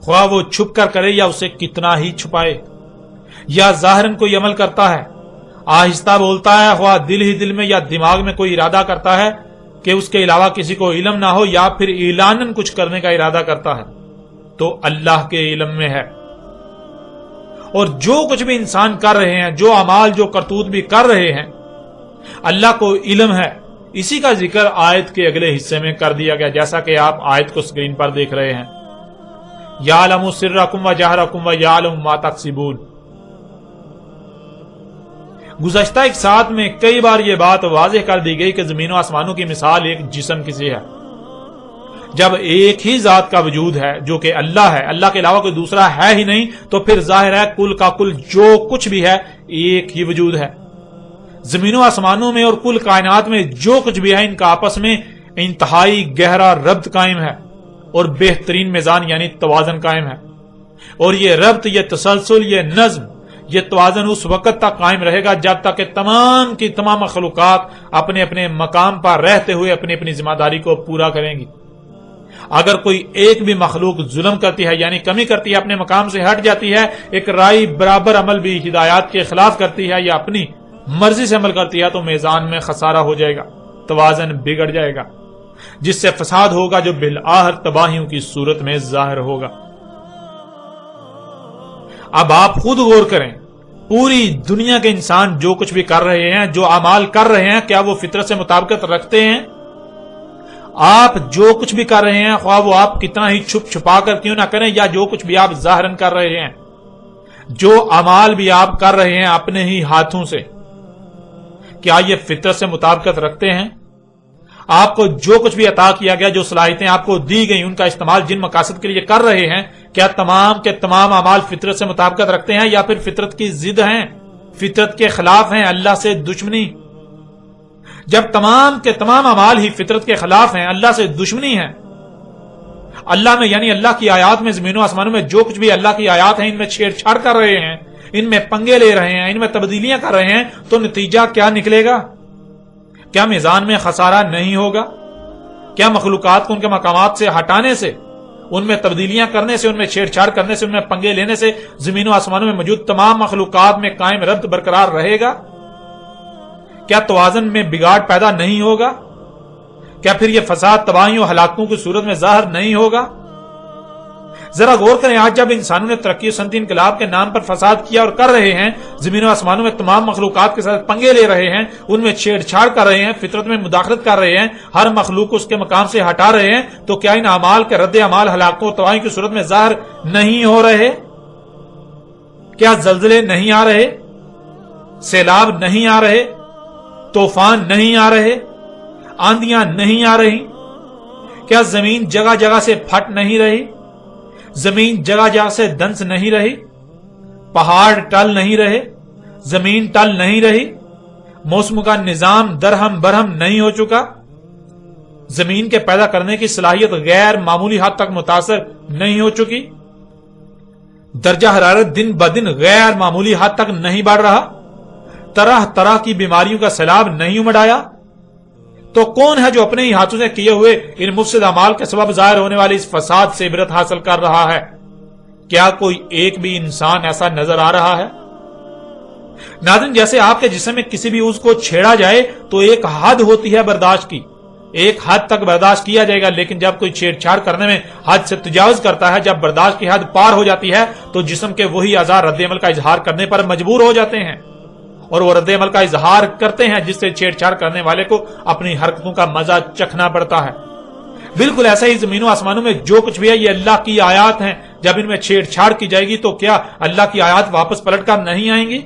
خواہ وہ چھپ کر کرے یا اسے کتنا ہی چھپائے، یا ظاہراً کوئی عمل کرتا ہے، آہستہ بولتا ہے، خواہ دل ہی دل میں یا دماغ میں کوئی ارادہ کرتا ہے کہ اس کے علاوہ کسی کو علم نہ ہو، یا پھر اعلاناً کچھ کرنے کا ارادہ کرتا ہے، تو اللہ کے علم میں ہے۔ اور جو کچھ بھی انسان کر رہے ہیں، جو اعمال جو کرتوت بھی کر رہے ہیں، اللہ کو علم ہے۔ اسی کا ذکر آیت کے اگلے حصے میں کر دیا گیا، جیسا کہ آپ آیت کو سکرین پر دیکھ رہے ہیں، یعلم سرکم و جہرکم و یعلم ما تکسبون۔ گزشتہ ایک ساتھ میں کئی بار یہ بات واضح کر دی گئی کہ زمین و آسمانوں کی مثال ایک جسم کی سی ہے۔ جب ایک ہی ذات کا وجود ہے جو کہ اللہ ہے، اللہ کے علاوہ کوئی دوسرا ہے ہی نہیں، تو پھر ظاہر ہے کل کا کل جو کچھ بھی ہے ایک ہی وجود ہے۔ زمین و آسمانوں میں اور کل کائنات میں جو کچھ بھی ہے، ان کا آپس میں انتہائی گہرا ربط قائم ہے اور بہترین میزان یعنی توازن قائم ہے۔ اور یہ ربط، یہ تسلسل، یہ نظم، یہ توازن اس وقت تک قائم رہے گا جب تک کہ تمام کی تمام مخلوقات اپنے اپنے مقام پر رہتے ہوئے اپنی اپنی ذمہ داری کو پورا کریں گی۔ اگر کوئی ایک بھی مخلوق ظلم کرتی ہے یعنی کمی کرتی ہے، اپنے مقام سے ہٹ جاتی ہے، ایک رائی برابر عمل بھی ہدایات کے خلاف کرتی ہے یا اپنی مرضی سے عمل کرتی ہے، تو میزان میں خسارہ ہو جائے گا، توازن بگڑ جائے گا، جس سے فساد ہوگا جو بالآخر تباہیوں کی صورت میں ظاہر ہوگا۔ اب آپ خود غور کریں، پوری دنیا کے انسان جو کچھ بھی کر رہے ہیں، جو اعمال کر رہے ہیں، کیا وہ فطرت سے مطابقت رکھتے ہیں؟ آپ جو کچھ بھی کر رہے ہیں، خواہ وہ آپ کتنا ہی چھپ چھپا کر کیوں نہ کریں، یا جو کچھ بھی آپ ظاہراً کر رہے ہیں، جو اعمال بھی آپ کر رہے ہیں اپنے ہی ہاتھوں سے، کیا یہ فطرت سے مطابقت رکھتے ہیں؟ آپ کو جو کچھ بھی عطا کیا گیا، جو صلاحیتیں آپ کو دی گئی، ان کا استعمال جن مقاصد کے لیے کر رہے ہیں، کیا تمام کے تمام اعمال فطرت سے مطابقت رکھتے ہیں یا پھر فطرت کی ضد ہیں، فطرت کے خلاف ہیں، اللہ سے دشمنی؟ جب تمام کے تمام اعمال ہی فطرت کے خلاف ہیں، اللہ سے دشمنی ہے، اللہ میں یعنی اللہ کی آیات میں، زمین و آسمانوں میں جو کچھ بھی اللہ کی آیات ہیں، ان میں چھیڑ چھاڑ کر رہے ہیں، ان میں پنگے لے رہے ہیں، ان میں تبدیلیاں کر رہے ہیں، تو نتیجہ کیا نکلے گا؟ کیا میزان میں خسارہ نہیں ہوگا؟ کیا مخلوقات کو ان کے مقامات سے ہٹانے سے، ان میں تبدیلیاں کرنے سے، ان میں چھیڑ چھاڑ کرنے سے، ان میں پنگے لینے سے زمین و آسمانوں میں موجود تمام مخلوقات میں قائم ربط برقرار رہے گا؟ کیا توازن میں بگاڑ پیدا نہیں ہوگا؟ کیا پھر یہ فساد تباہیوں و ہلاکتوں کی صورت میں ظاہر نہیں ہوگا؟ ذرا غور کریں، آج جب انسانوں نے ترقی و صنعتی انقلاب کے نام پر فساد کیا اور کر رہے ہیں، زمین و آسمانوں میں تمام مخلوقات کے ساتھ پنگے لے رہے ہیں، ان میں چھیڑ چھاڑ کر رہے ہیں، فطرت میں مداخلت کر رہے ہیں، ہر مخلوق کو اس کے مقام سے ہٹا رہے ہیں، تو کیا ان اعمال کے رد اعمال ہلاکتوں اور تباہی کی صورت میں ظاہر نہیں ہو رہے؟ کیا زلزلے نہیں آ رہے؟ سیلاب نہیں آ رہے؟ طوفان نہیں آ رہے؟ آندیاں نہیں آ رہی؟ کیا زمین جگہ جگہ سے پھٹ نہیں رہی؟ زمین جگہ جگہ سے دنس نہیں رہی؟ پہاڑ ٹل نہیں رہے؟ زمین ٹل نہیں رہی؟ موسم کا نظام درہم برہم نہیں ہو چکا؟ زمین کے پیدا کرنے کی صلاحیت غیر معمولی حد تک متاثر نہیں ہو چکی؟ درجہ حرارت دن بدن غیر معمولی حد تک نہیں بڑھ رہا؟ طرح طرح کی بیماریوں کا سیلاب نہیں امڑ آیا؟ تو کون ہے جو اپنے ہی ہاتھوں سے کیے ہوئے ان مفسد اعمال کے سبب ظاہر ہونے والی اس فساد سے عبرت حاصل کر رہا ہے؟ کیا کوئی ایک بھی انسان ایسا نظر آ رہا ہے؟ ناظرین، جیسے آپ کے جسم میں کسی بھی عضو کو چھیڑا جائے تو ایک حد ہوتی ہے برداشت کی، ایک حد تک برداشت کیا جائے گا، لیکن جب کوئی چھیڑ چھاڑ کرنے میں حد سے تجاوز کرتا ہے، جب برداشت کی حد پار ہو جاتی ہے، تو جسم کے وہی اعضاء رد عمل کا اظہار کرنے پر مجبور ہو جاتے ہیں، اور وہ رد عمل کا اظہار کرتے ہیں، جس سے چھیڑ چھاڑ کرنے والے کو اپنی حرکتوں کا مزہ چکھنا پڑتا ہے۔ بالکل ایسا ہی زمین و آسمانوں میں جو کچھ بھی ہے یہ اللہ کی آیات ہیں، جب ان میں چھیڑ چھاڑ کی جائے گی تو کیا اللہ کی آیات واپس پلٹ کر نہیں آئیں گی؟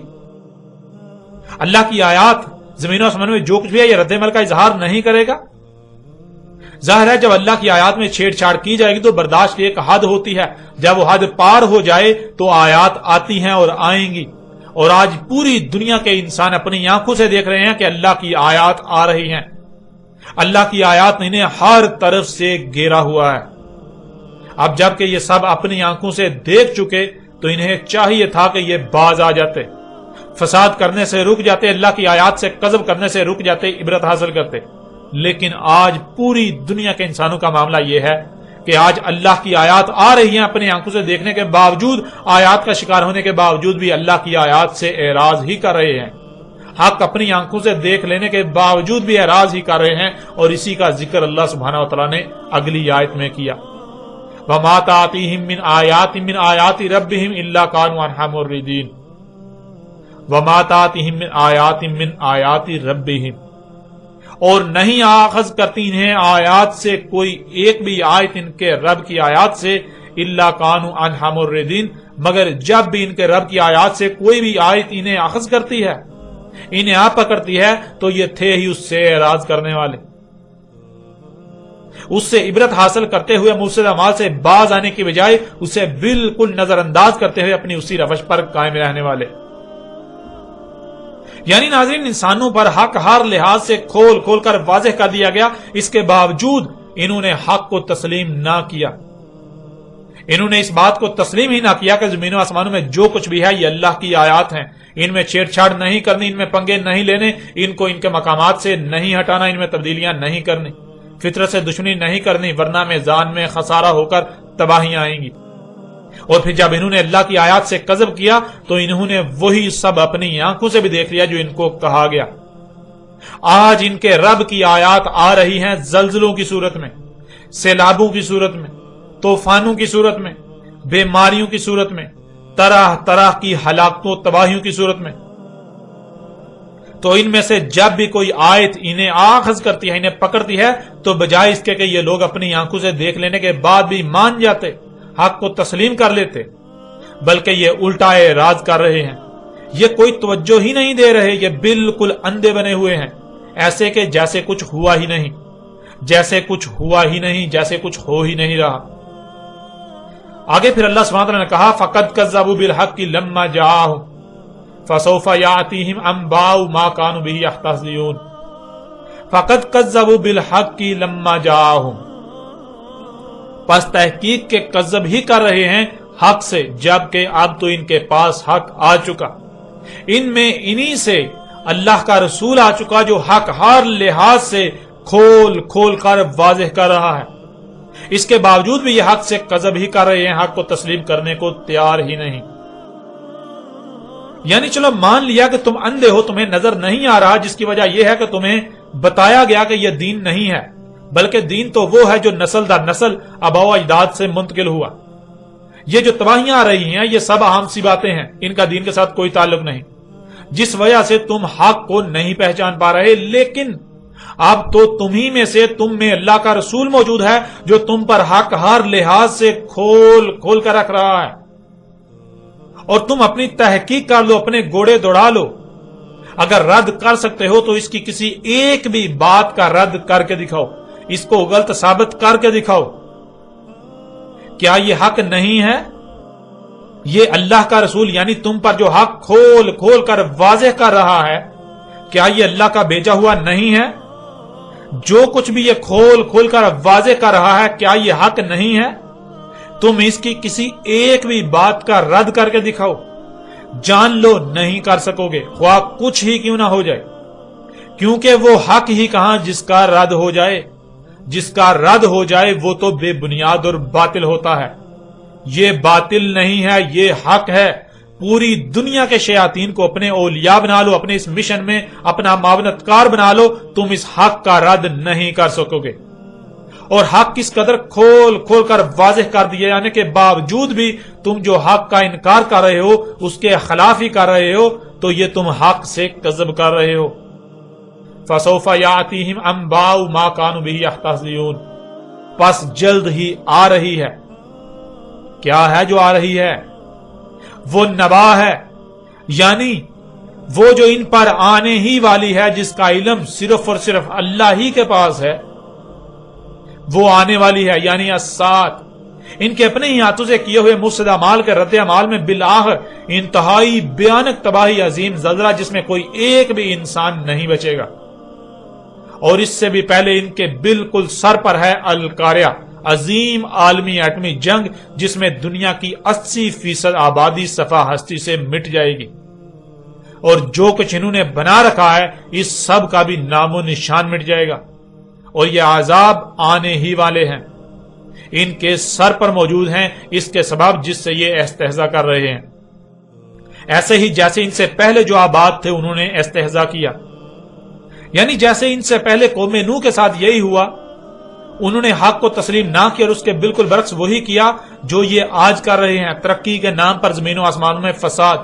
اللہ کی آیات زمین و آسمانوں میں جو کچھ بھی ہے یہ رد عمل کا اظہار نہیں کرے گا؟ ظاہر ہے جب اللہ کی آیات میں چھیڑ چھاڑ کی جائے گی تو برداشت کی ایک حد ہوتی ہے، جب وہ حد پار ہو جائے تو آیات آتی ہیں اور آئیں گی، اور آج پوری دنیا کے انسان اپنی آنکھوں سے دیکھ رہے ہیں کہ اللہ کی آیات آ رہی ہیں، اللہ کی آیات نے انہیں ہر طرف سے گھیرا ہوا ہے۔ اب جب کہ یہ سب اپنی آنکھوں سے دیکھ چکے تو انہیں چاہیے تھا کہ یہ باز آ جاتے، فساد کرنے سے رک جاتے، اللہ کی آیات سے کذب کرنے سے رک جاتے، عبرت حاصل کرتے، لیکن آج پوری دنیا کے انسانوں کا معاملہ یہ ہے کہ آج اللہ کی آیات آ رہی ہیں، اپنی آنکھوں سے دیکھنے کے باوجود، آیات کا شکار ہونے کے باوجود بھی اللہ کی آیات سے اعراض ہی کر رہے ہیں، حق اپنی آنکھوں سے دیکھ لینے کے باوجود بھی اعراض ہی کر رہے ہیں۔ اور اسی کا ذکر اللہ سبحانہ وتعالی نے اگلی آیت میں کیا، وَمَا تَأْتِيهِم مِّنْ آيَاتٍ مِّنْ آيَاتِ رَبِّهِمْ إِلَّا كَانُوا عَنْهَا مُعْرِضِينَ وَمَا تَأْتِيهِم مِّنْ آيَاتٍ مِّنْ آيَاتِ رَبِّهِمْ، اور نہیں آخذ کرتی انہیں آیات سے کوئی ایک بھی آیت ان کے رب کی آیات سے، إِلَّا كَانُوا عَنْهَا مُعْرِضِينَ، مگر جب بھی ان کے رب کی آیات سے کوئی بھی آیت انہیں آخذ کرتی ہے، انہیں آ پکڑتی ہے، تو یہ تھے ہی اس سے اعراض کرنے والے، اس سے عبرت حاصل کرتے ہوئے مفسد اعمال سے باز آنے کی بجائے اسے بالکل نظر انداز کرتے ہوئے اپنی اسی روش پر قائم رہنے والے۔ یعنی ناظرین، انسانوں پر حق ہر لحاظ سے کھول کھول کر واضح کر دیا گیا، اس کے باوجود انہوں نے حق کو تسلیم نہ کیا، انہوں نے اس بات کو تسلیم ہی نہ کیا کہ زمین و آسمانوں میں جو کچھ بھی ہے یہ اللہ کی آیات ہیں، ان میں چھیڑ چھاڑ نہیں کرنی، ان میں پنگے نہیں لینے، ان کو ان کے مقامات سے نہیں ہٹانا، ان میں تبدیلیاں نہیں کرنی، فطرت سے دشمنی نہیں کرنی، ورنہ میزان میں خسارہ ہو کر تباہیاں آئیں گی۔ اور پھر جب انہوں نے اللہ کی آیات سے کذب کیا تو انہوں نے وہی سب اپنی آنکھوں سے بھی دیکھ لیا جو ان کو کہا گیا۔ آج ان کے رب کی آیات آ رہی ہیں زلزلوں کی صورت میں، سیلابوں کی صورت میں، طوفانوں کی صورت میں، بیماریوں کی صورت میں، طرح طرح کی ہلاکتوں تباہیوں کی صورت میں۔ تو ان میں سے جب بھی کوئی آیت انہیں آخذ کرتی ہے، انہیں پکڑتی ہے، تو بجائے اس کے کہ یہ لوگ اپنی آنکھوں سے دیکھ لینے کے بعد بھی مان جاتے، حق کو تسلیم کر لیتے، بلکہ یہ الٹا اعراض کر رہے ہیں، یہ کوئی توجہ ہی نہیں دے رہے، یہ بالکل اندھے بنے ہوئے ہیں، ایسے کہ جیسے کچھ ہوا ہی نہیں، جیسے کچھ ہوا ہی نہیں، جیسے کچھ ہو ہی نہیں رہا۔ آگے پھر اللہ سبحانہ وتعالی نے کہا فَقَدْ كَذَّبُوا بِالْحَقِّ لَمَّا جَاءَهُمْ فَسَوْفَ يَأْتِيهِمْ أَنبَاءُ مَا كَانُوا بِهِ يَسْتَهْزِئُونَ فَقَدْ كَذَّبُوا بِالْحَقِّ لَمَّا جَاءَهُمْ، پس تحقیق کے کذب ہی کر رہے ہیں حق سے، جبکہ اب تو ان کے پاس حق آ چکا، ان میں انہی سے اللہ کا رسول آ چکا جو حق ہر لحاظ سے کھول کھول کر واضح کر رہا ہے۔ اس کے باوجود بھی یہ حق سے کذب ہی کر رہے ہیں، حق کو تسلیم کرنے کو تیار ہی نہیں۔ یعنی چلو مان لیا کہ تم اندھے ہو، تمہیں نظر نہیں آ رہا، جس کی وجہ یہ ہے کہ تمہیں بتایا گیا کہ یہ دین نہیں ہے، بلکہ دین تو وہ ہے جو نسل در نسل آباء و اجداد سے منتقل ہوا۔ یہ جو تباہیاں آ رہی ہیں یہ سب عام سی باتیں ہیں، ان کا دین کے ساتھ کوئی تعلق نہیں، جس وجہ سے تم حق کو نہیں پہچان پا رہے۔ لیکن اب تو تمہیں میں سے، تم میں اللہ کا رسول موجود ہے جو تم پر حق ہر لحاظ سے کھول کھول کر رکھ رہا ہے، اور تم اپنی تحقیق کر لو، اپنے گوڑے دوڑا لو، اگر رد کر سکتے ہو تو اس کی کسی ایک بھی بات کا رد کر کے دکھاؤ، اس کو غلط ثابت کر کے دکھاؤ۔ کیا یہ حق نہیں ہے؟ یہ اللہ کا رسول یعنی تم پر جو حق کھول کھول کر واضح کر رہا ہے، کیا یہ اللہ کا بھیجا ہوا نہیں ہے؟ جو کچھ بھی یہ کھول کھول کر واضح کر رہا ہے، کیا یہ حق نہیں ہے؟ تم اس کی کسی ایک بھی بات کا رد کر کے دکھاؤ، جان لو نہیں کر سکو گے، خواہ کچھ ہی کیوں نہ ہو جائے، کیونکہ وہ حق ہی کہاں جس کا رد ہو جائے، جس کا رد ہو جائے وہ تو بے بنیاد اور باطل ہوتا ہے۔ یہ باطل نہیں ہے، یہ حق ہے۔ پوری دنیا کے شیاطین کو اپنے اولیاء بنا لو، اپنے اس مشن میں اپنا معاونت کار بنا لو، تم اس حق کا رد نہیں کر سکو گے۔ اور حق کس قدر کھول کھول کر واضح کر دیے جانے کے باوجود بھی تم جو حق کا انکار کر رہے ہو، اس کے خلاف ہی کر رہے ہو، تو یہ تم حق سے کذب کر رہے ہو۔ فَسَوْفَ يَأْتِيهِمْ أَنبَاءُ مَا كَانُوا بِهِ يَسْتَهْزِئُونَ، پس جلد ہی آ رہی ہے۔ کیا ہے جو آ رہی ہے؟ وہ نبا ہے، یعنی وہ جو ان پر آنے ہی والی ہے، جس کا علم صرف اور صرف اللہ ہی کے پاس ہے، وہ آنے والی ہے، یعنی الساعۃ۔ ان کے اپنے ہی ہاتھوں سے کیے ہوئے مفسد اعمال کے رد عمال میں بالآخر انتہائی بھیانک تباہی، عظیم زلزلہ جس میں کوئی ایک بھی انسان نہیں بچے گا۔ اور اس سے بھی پہلے ان کے بالکل سر پر ہے القاریہ، عظیم عالمی ایٹمی جنگ، جس میں دنیا کی 80% آبادی صفحہ ہستی سے مٹ جائے گی، اور جو کچھ انہوں نے بنا رکھا ہے اس سب کا بھی نام و نشان مٹ جائے گا، اور یہ عذاب آنے ہی والے ہیں۔ ان کے سر پر موجود ہیں اس کے سبب جس سے یہ استہزاء کر رہے ہیں. ایسے ہی جیسے ان سے پہلے جو آباد تھے انہوں نے استہزاء کیا، یعنی جیسے ان سے پہلے قوم نوح کے ساتھ یہی ہوا، انہوں نے حق کو تسلیم نہ کیا اور اس کے بالکل برعکس وہی کیا جو یہ آج کر رہے ہیں، ترقی کے نام پر زمین و آسمانوں میں فساد.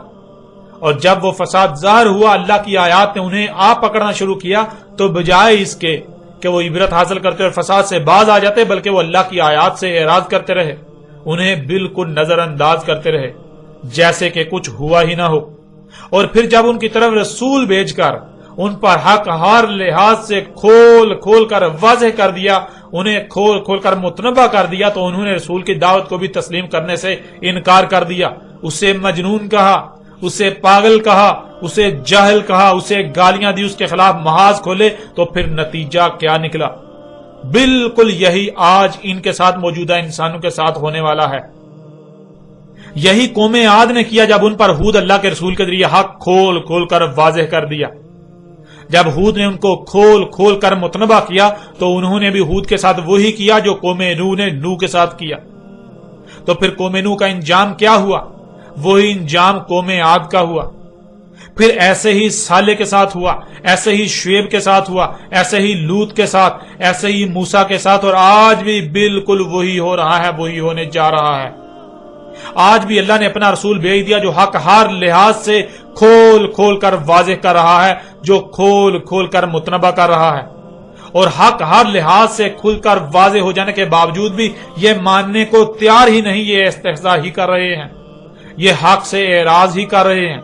اور جب وہ فساد ظاہر ہوا، اللہ کی آیات نے انہیں آ پکڑنا شروع کیا، تو بجائے اس کے کہ وہ عبرت حاصل کرتے اور فساد سے باز آ جاتے، بلکہ وہ اللہ کی آیات سے اعراض کرتے رہے، انہیں بالکل نظر انداز کرتے رہے جیسے کہ کچھ ہوا ہی نہ ہو. اور پھر جب ان کی طرف رسول بھیج کر ان پر حق ہر لحاظ سے کھول کھول کر واضح کر دیا، انہیں کھول کھول کر متنبہ کر دیا، تو انہوں نے رسول کی دعوت کو بھی تسلیم کرنے سے انکار کر دیا. اسے مجنون کہا، اسے پاگل کہا، اسے جاہل کہا، اسے گالیاں دی، اس کے خلاف محاذ کھولے. تو پھر نتیجہ کیا نکلا؟ بالکل یہی آج ان کے ساتھ موجودہ انسانوں کے ساتھ ہونے والا ہے. یہی قوم عاد نے کیا جب ان پر ہود اللہ کے رسول کے ذریعے حق کھول کھول کر واضح کر دیا. جب ہود نے ان کو کھول کھول کر متنبہ کیا تو انہوں نے بھی ہود کے ساتھ وہی کیا جو قوم نوح نے نوح کے ساتھ کیا. تو پھر قوم نوح کا انجام کیا ہوا؟ وہی انجام قوم عاد کا ہوا. پھر ایسے ہی صالح کے ساتھ ہوا، ایسے ہی شعیب کے ساتھ ہوا، ایسے ہی لوط کے ساتھ، ایسے ہی موسیٰ کے ساتھ، اور آج بھی بالکل وہی ہو رہا ہے، وہی ہونے جا رہا ہے. آج بھی اللہ نے اپنا رسول بھیج دیا جو حق ہر لحاظ سے کھول کھول کر واضح کر رہا ہے، جو کھول کھول کر متنبہ کر رہا ہے. اور حق ہر لحاظ سے کھل کر واضح ہو جانے کے باوجود بھی یہ ماننے کو تیار ہی نہیں، یہ استہزاء ہی کر رہے ہیں، یہ حق سے اعراض ہی کر رہے ہیں.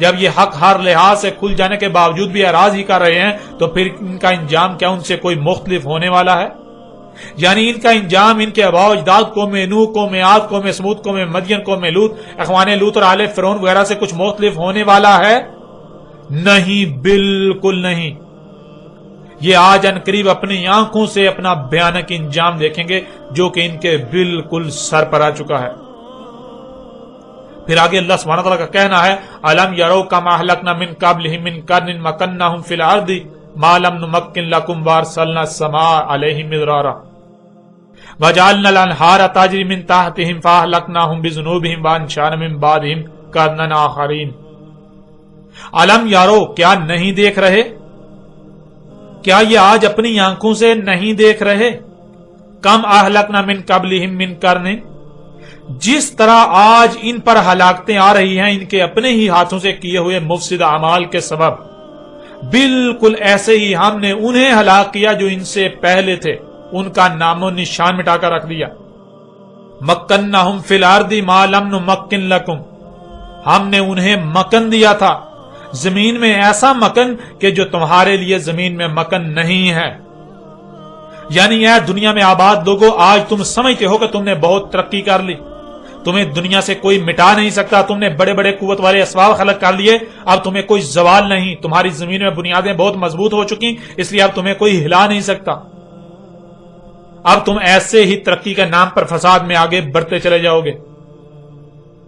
جب یہ حق ہر لحاظ سے کھل جانے کے باوجود بھی اعراض ہی کر رہے ہیں تو پھر ان کا انجام کیا ان سے کوئی مختلف ہونے والا ہے؟ یعنی ان کا انجام ان کے آباء و اجداد قوم نوح، قوم عاد، قوم سمود، قوم مدین، قوم لوط، اخوان لوط اور آل فرعون وغیرہ سے کچھ مختلف ہونے والا ہے؟ نہیں، بالکل نہیں. یہ آج ان قریب اپنی آنکھوں سے اپنا بھیانک انجام دیکھیں گے جو کہ ان کے بالکل سر پر آ چکا ہے. پھر آگے اللہ سبحانہ تعالیٰ کا کہنا ہے الم یروا کما اہلکنا من قبلہم من قرن مکناہم فی الارض ما لم نمکن لکم وارسلنا السماء علیہم مدرارا وجعلنا الانہار تجری من تحتہم فاہلکناہم بذنوبہم وانشأنا من بعدہم قرنا آخرین. الم یروا، کیا نہیں دیکھ رہے؟ کیا یہ آج اپنی آنکھوں سے نہیں دیکھ رہے؟ کم اہلکنا من قبلہم من قرن، جس طرح آج ان پر ہلاکتیں آ رہی ہیں ان کے اپنے ہی ہاتھوں سے کیے ہوئے مفسد اعمال کے سبب، بالکل ایسے ہی ہم نے انہیں ہلاک کیا جو ان سے پہلے تھے، ان کا نام و نشان مٹا کر رکھ دیا. مکنہم فی الارض ما لم نمکن لکم، ہم نے انہیں مکن دیا تھا زمین میں، ایسا مکن کہ جو تمہارے لیے زمین میں مکن نہیں ہے. یعنی اے دنیا میں آباد لوگوں، آج تم سمجھتے ہو کہ تم نے بہت ترقی کر لی، تمہیں دنیا سے کوئی مٹا نہیں سکتا، تم نے بڑے بڑے قوت والے اسباب خلق کر لیے، اب تمہیں کوئی زوال نہیں، تمہاری زمین میں بنیادیں بہت مضبوط ہو چکی، اس لیے اب تمہیں کوئی ہلا نہیں سکتا. اب تم ایسے ہی ترقی کے نام پر فساد میں آگے بڑھتے چلے جاؤ گے.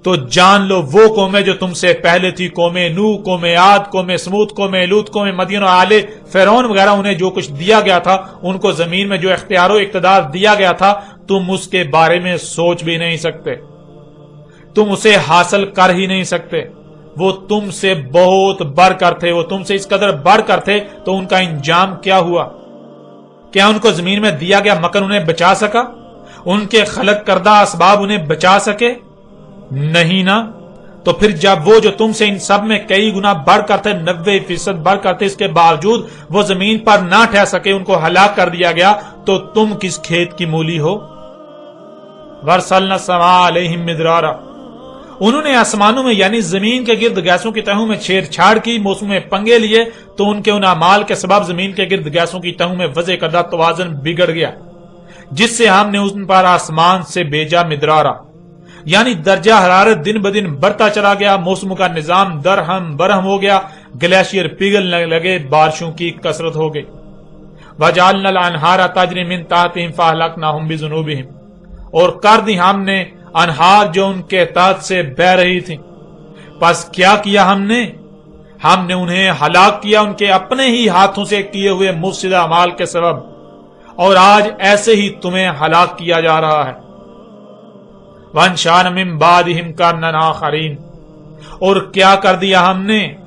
تو جان لو وہ قومیں جو تم سے پہلے تھی، قوم نوح، قوم عاد، قوم سمود، قوم لوط، قوم مدین اور آل فرعون وغیرہ، انہیں جو کچھ دیا گیا تھا، ان کو زمین میں جو اختیار و اقتدار دیا گیا تھا، تم اس کے بارے میں سوچ بھی نہیں سکتے، تم اسے حاصل کر ہی نہیں سکتے. وہ تم سے بہت بڑھ کر تھے، وہ تم سے اس قدر بڑھ کر تھے، تو ان کا انجام کیا ہوا؟ کیا ان کو زمین میں دیا گیا مکن انہیں بچا سکا؟ ان کے خلق کردہ اسباب انہیں بچا سکے؟ نہیں نا. تو پھر جب وہ جو تم سے ان سب میں کئی گنا بڑھ کر تھے، 90% بڑھ کر تھے، اس کے باوجود وہ زمین پر نہ ٹھہر سکے، ان کو ہلاک کر دیا گیا، تو تم کس کھیت کی مولی ہو؟ وَأَرْسَلْنَا السَّمَاءَ عَلَيْهِمْ مِدْرَارًا، انہوں نے آسمانوں میں یعنی زمین کے گرد گیسوں کی تہوں میں چھیڑ چھاڑ کی، موسم میں پنگے لیے، تو ان کے ان اعمال کے سبب زمین کے گرد گیسوں کی تہوں میں وضع کردہ توازن بگڑ گیا، جس سے ہم نے ان پر آسمان سے بھیجا مدرارا، یعنی درجہ حرارت دن بدن بڑھتا چلا گیا، موسموں کا نظام درہم برہم ہو گیا، گلیشیئر پگھلنے لگے، بارشوں کی کثرت ہو گئی. وَجَعَلْنَا الْأَنْهَارَ تَجْرِي مِن تَحْتِهِمْ فَأَهْلَكْنَاهُمْ بِذُنُوبِهِمْ، اور کر دی ہم نے انہار جو ان کے تحت سے بہ رہی تھی. پس کیا کیا ہم نے انہیں ہلاک کیا ان کے اپنے ہی ہاتھوں سے کیے ہوئے مفسدہ اعمال کے سبب، اور آج ایسے ہی تمہیں ہلاک کیا جا رہا ہے۔ وَأَنشَأْنَا مِن بَعْدِهِمْ قَرْنًا آخَرِينَ، اور کیا کر دیا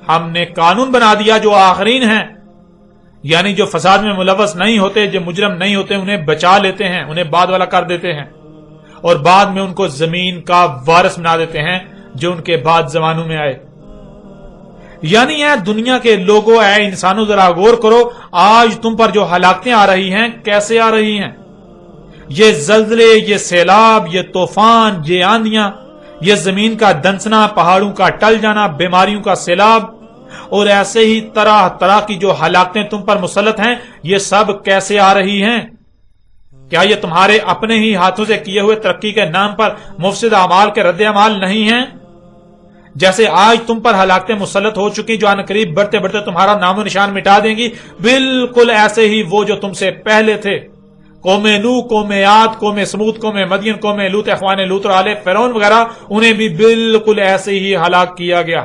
ہم نے قانون بنا دیا جو آخرین ہیں، یعنی جو فساد میں ملوث نہیں ہوتے، جو مجرم نہیں ہوتے، انہیں بچا لیتے ہیں، انہیں بعد والا کر دیتے ہیں، اور بعد میں ان کو زمین کا وارث بنا دیتے ہیں جو ان کے بعد زمانوں میں آئے۔ یعنی اے دنیا کے لوگوں، اے انسانوں، ذرا غور کرو، آج تم پر جو ہلاکتیں آ رہی ہیں کیسے آ رہی ہیں؟ یہ زلزلے، یہ سیلاب، یہ طوفان، یہ آندیاں، یہ زمین کا دنسنا، پہاڑوں کا ٹل جانا، بیماریوں کا سیلاب، اور ایسے ہی طرح طرح کی جو ہلاکتیں تم پر مسلط ہیں، یہ سب کیسے آ رہی ہیں؟ کیا یہ تمہارے اپنے ہی ہاتھوں سے کیے ہوئے ترقی کے نام پر مفسد اعمال کے رد عمال نہیں ہیں؟ جیسے آج تم پر ہلاکتیں مسلط ہو چکی جو عنقریب بڑھتے بڑھتے تمہارا نام و نشان مٹا دیں گی، بالکل ایسے ہی وہ جو تم سے پہلے تھے، قوم نوح، قوم عاد، قوم سمود، قوم مدین، قوم لوط، اخوان لوط اور آل فرعون وغیرہ، انہیں بھی بالکل ایسے ہی ہلاک کیا گیا،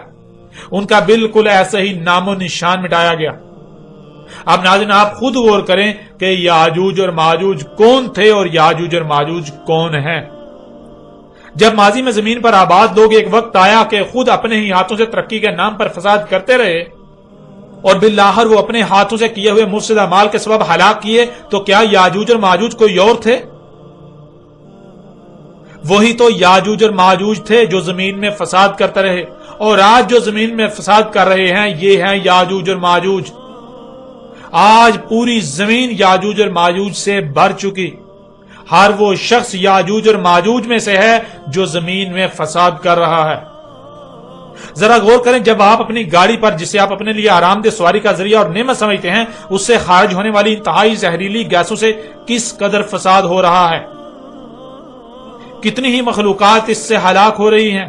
ان کا بالکل ایسے ہی نام و نشان مٹایا گیا۔ اب ناظرین آپ خود غور کریں کہ یاجوج اور ماجوج کون تھے اور یاجوج اور ماجوج کون ہیں۔ جب ماضی میں زمین پر آباد لوگ ایک وقت آیا کہ خود اپنے ہی ہاتھوں سے ترقی کے نام پر فساد کرتے رہے اور بالآخر وہ اپنے ہاتھوں سے کیے ہوئے مفسد اعمال کے سبب ہلاک کیے، تو کیا یاجوج اور ماجوج کوئی اور تھے؟ وہی تو یاجوج اور ماجوج تھے جو زمین میں فساد کرتے رہے، اور آج جو زمین میں فساد کر رہے ہیں یہ ہیں یاجوج اور ماجوج۔ آج پوری زمین یاجوج اور ماجوج سے بھر چکی، ہر وہ شخص یاجوج اور ماجوج میں سے ہے جو زمین میں فساد کر رہا ہے۔ ذرا غور کریں، جب آپ اپنی گاڑی پر، جسے آپ اپنے لیے آرام دہ سواری کا ذریعہ اور نعمت سمجھتے ہیں، اس سے خارج ہونے والی انتہائی زہریلی گیسوں سے کس قدر فساد ہو رہا ہے، کتنی ہی مخلوقات اس سے ہلاک ہو رہی ہیں،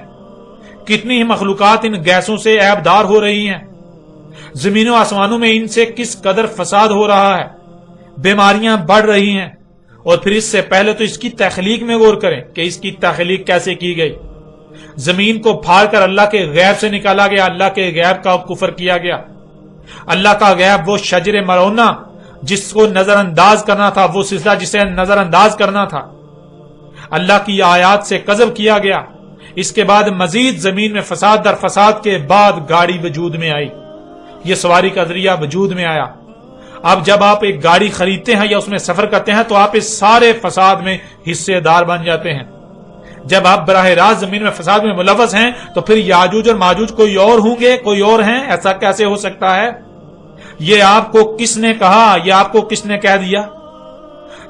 کتنی ہی مخلوقات ان گیسوں سے عیبدار ہو رہی ہیں، زمین و آسمانوں میں ان سے کس قدر فساد ہو رہا ہے، بیماریاں بڑھ رہی ہیں۔ اور پھر اس سے پہلے تو اس کی تخلیق میں غور کریں کہ اس کی تخلیق کیسے کی گئی۔ زمین کو پھاڑ کر اللہ کے غیب سے نکالا گیا، اللہ کے غیب کا کفر کیا گیا۔ اللہ کا غیب وہ شجر ملعونہ جس کو نظر انداز کرنا تھا، وہ سلسلہ جسے نظر انداز کرنا تھا، اللہ کی آیات سے کذب کیا گیا۔ اس کے بعد مزید زمین میں فساد در فساد کے بعد گاڑی وجود میں آئی، یہ سواری کا ذریعہ وجود میں آیا۔ اب جب آپ ایک گاڑی خریدتے ہیں یا اس میں سفر کرتے ہیں تو آپ اس سارے فساد میں حصے دار بن جاتے ہیں۔ جب آپ براہ راست زمین میں فساد میں ملوث ہیں تو پھر یاجوج اور ماجوج کوئی اور ہوں گے، کوئی اور ہیں؟ ایسا کیسے ہو سکتا ہے؟ یہ آپ کو کس نے کہا، یہ آپ کو کس نے کہہ دیا؟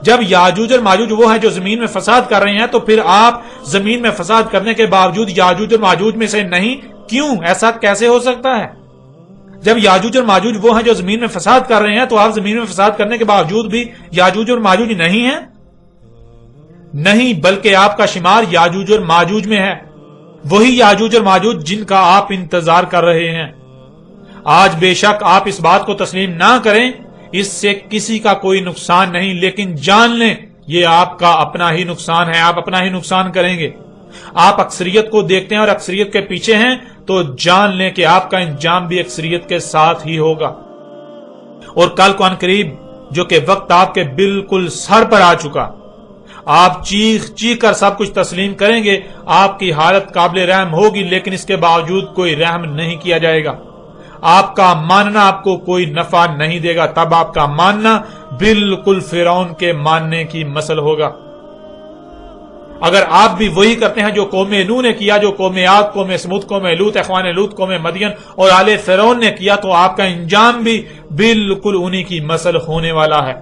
جب یاجوج اور ماجوج وہ ہیں جو زمین میں فساد کر رہے ہیں تو پھر آپ زمین میں فساد کرنے کے باوجود یاجوج اور ماجوج میں سے نہیں کیوں؟ ایسا کیسے ہو سکتا ہے؟ جب یاجوج اور ماجوج وہ ہیں جو زمین میں فساد کر رہے ہیں تو آپ زمین میں فساد کرنے کے باوجود بھی یاجوج اور ماجوج نہیں ہیں؟ نہیں، بلکہ آپ کا شمار یاجوج اور ماجوج میں ہے، وہی یاجوج اور ماجوج جن کا آپ انتظار کر رہے ہیں۔ آج بے شک آپ اس بات کو تسلیم نہ کریں، اس سے کسی کا کوئی نقصان نہیں، لیکن جان لیں یہ آپ کا اپنا ہی نقصان ہے، آپ اپنا ہی نقصان کریں گے۔ آپ اکثریت کو دیکھتے ہیں اور اکثریت کے پیچھے ہیں تو جان لیں کہ آپ کا انجام بھی اکثریت کے ساتھ ہی ہوگا۔ اور کل کو عنقریب جو کہ وقت آپ کے بالکل سر پر آ چکا، آپ چیخ چیخ کر سب کچھ تسلیم کریں گے، آپ کی حالت قابل رحم ہوگی، لیکن اس کے باوجود کوئی رحم نہیں کیا جائے گا۔ آپ کا ماننا آپ کو کوئی نفع نہیں دے گا، تب آپ کا ماننا بالکل فرعون کے ماننے کی مثل ہوگا۔ اگر آپ بھی وہی کرتے ہیں جو قوم نوح نے کیا، جو قوم عاد، قوم سمود، قوم لوط، اخوان لوط، قوم مدین اور آل فرعون نے کیا، تو آپ کا انجام بھی بالکل انہی کی مثل ہونے والا ہے۔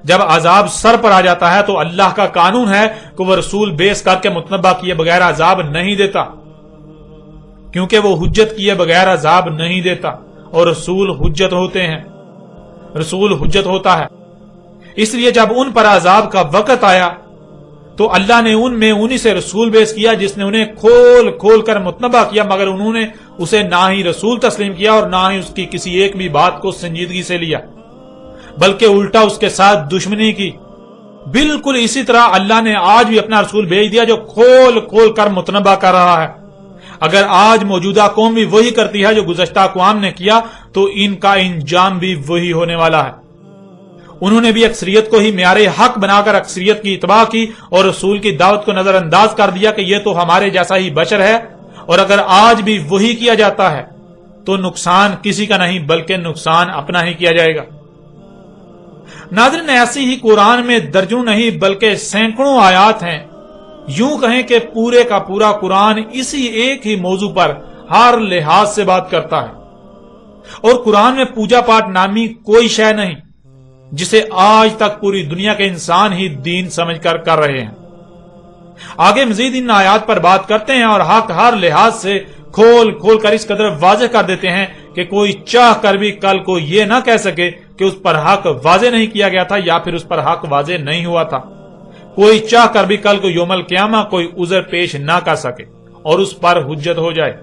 جب عذاب سر پر آ جاتا ہے تو اللہ کا قانون ہے کہ وہ رسول بیس کر کے متنبہ کیے بغیر عذاب نہیں دیتا، کیونکہ وہ حجت کیے بغیر عذاب نہیں دیتا، اور رسول حجت ہوتے ہیں، رسول حجت ہوتا ہے۔ اس لیے جب ان پر عذاب کا وقت آیا تو اللہ نے ان میں انہی سے رسول بیس کیا جس نے انہیں کھول کھول کر متنبہ کیا، مگر انہوں نے اسے نہ ہی رسول تسلیم کیا اور نہ ہی اس کی کسی ایک بھی بات کو سنجیدگی سے لیا، بلکہ الٹا اس کے ساتھ دشمنی کی۔ بالکل اسی طرح اللہ نے آج بھی اپنا رسول بھیج دیا جو کھول کھول کر متنبہ کر رہا ہے۔ اگر آج موجودہ قوم بھی وہی کرتی ہے جو گزشتہ اقوام نے کیا تو ان کا انجام بھی وہی ہونے والا ہے۔ انہوں نے بھی اکثریت کو ہی معیار حق بنا کر اکثریت کی اتباع کی اور رسول کی دعوت کو نظر انداز کر دیا کہ یہ تو ہمارے جیسا ہی بشر ہے، اور اگر آج بھی وہی کیا جاتا ہے تو نقصان کسی کا نہیں بلکہ نقصان اپنا ہی کیا جائے گا۔ ناظرین، ایسی ہی قرآن میں درجنوں نہیں بلکہ سینکڑوں آیات ہیں، یوں کہیں کہ پورے کا پورا قرآن اسی ایک ہی موضوع پر ہر لحاظ سے بات کرتا ہے، اور قرآن میں پوجا پاٹ نامی کوئی شے نہیں جسے آج تک پوری دنیا کے انسان ہی دین سمجھ کر رہے ہیں۔ آگے مزید ان آیات پر بات کرتے ہیں اور حق ہر لحاظ سے کھول کھول کر اس قدر واضح کر دیتے ہیں کہ کوئی چاہ کر بھی کل کو یہ نہ کہہ سکے کہ اس پر حق واضح نہیں کیا گیا تھا یا پھر اس پر حق واضح نہیں ہوا تھا۔ کوئی چاہ کر بھی کل کو یوم القیامہ کوئی عذر پیش نہ کر سکے اور اس پر حجت ہو جائے۔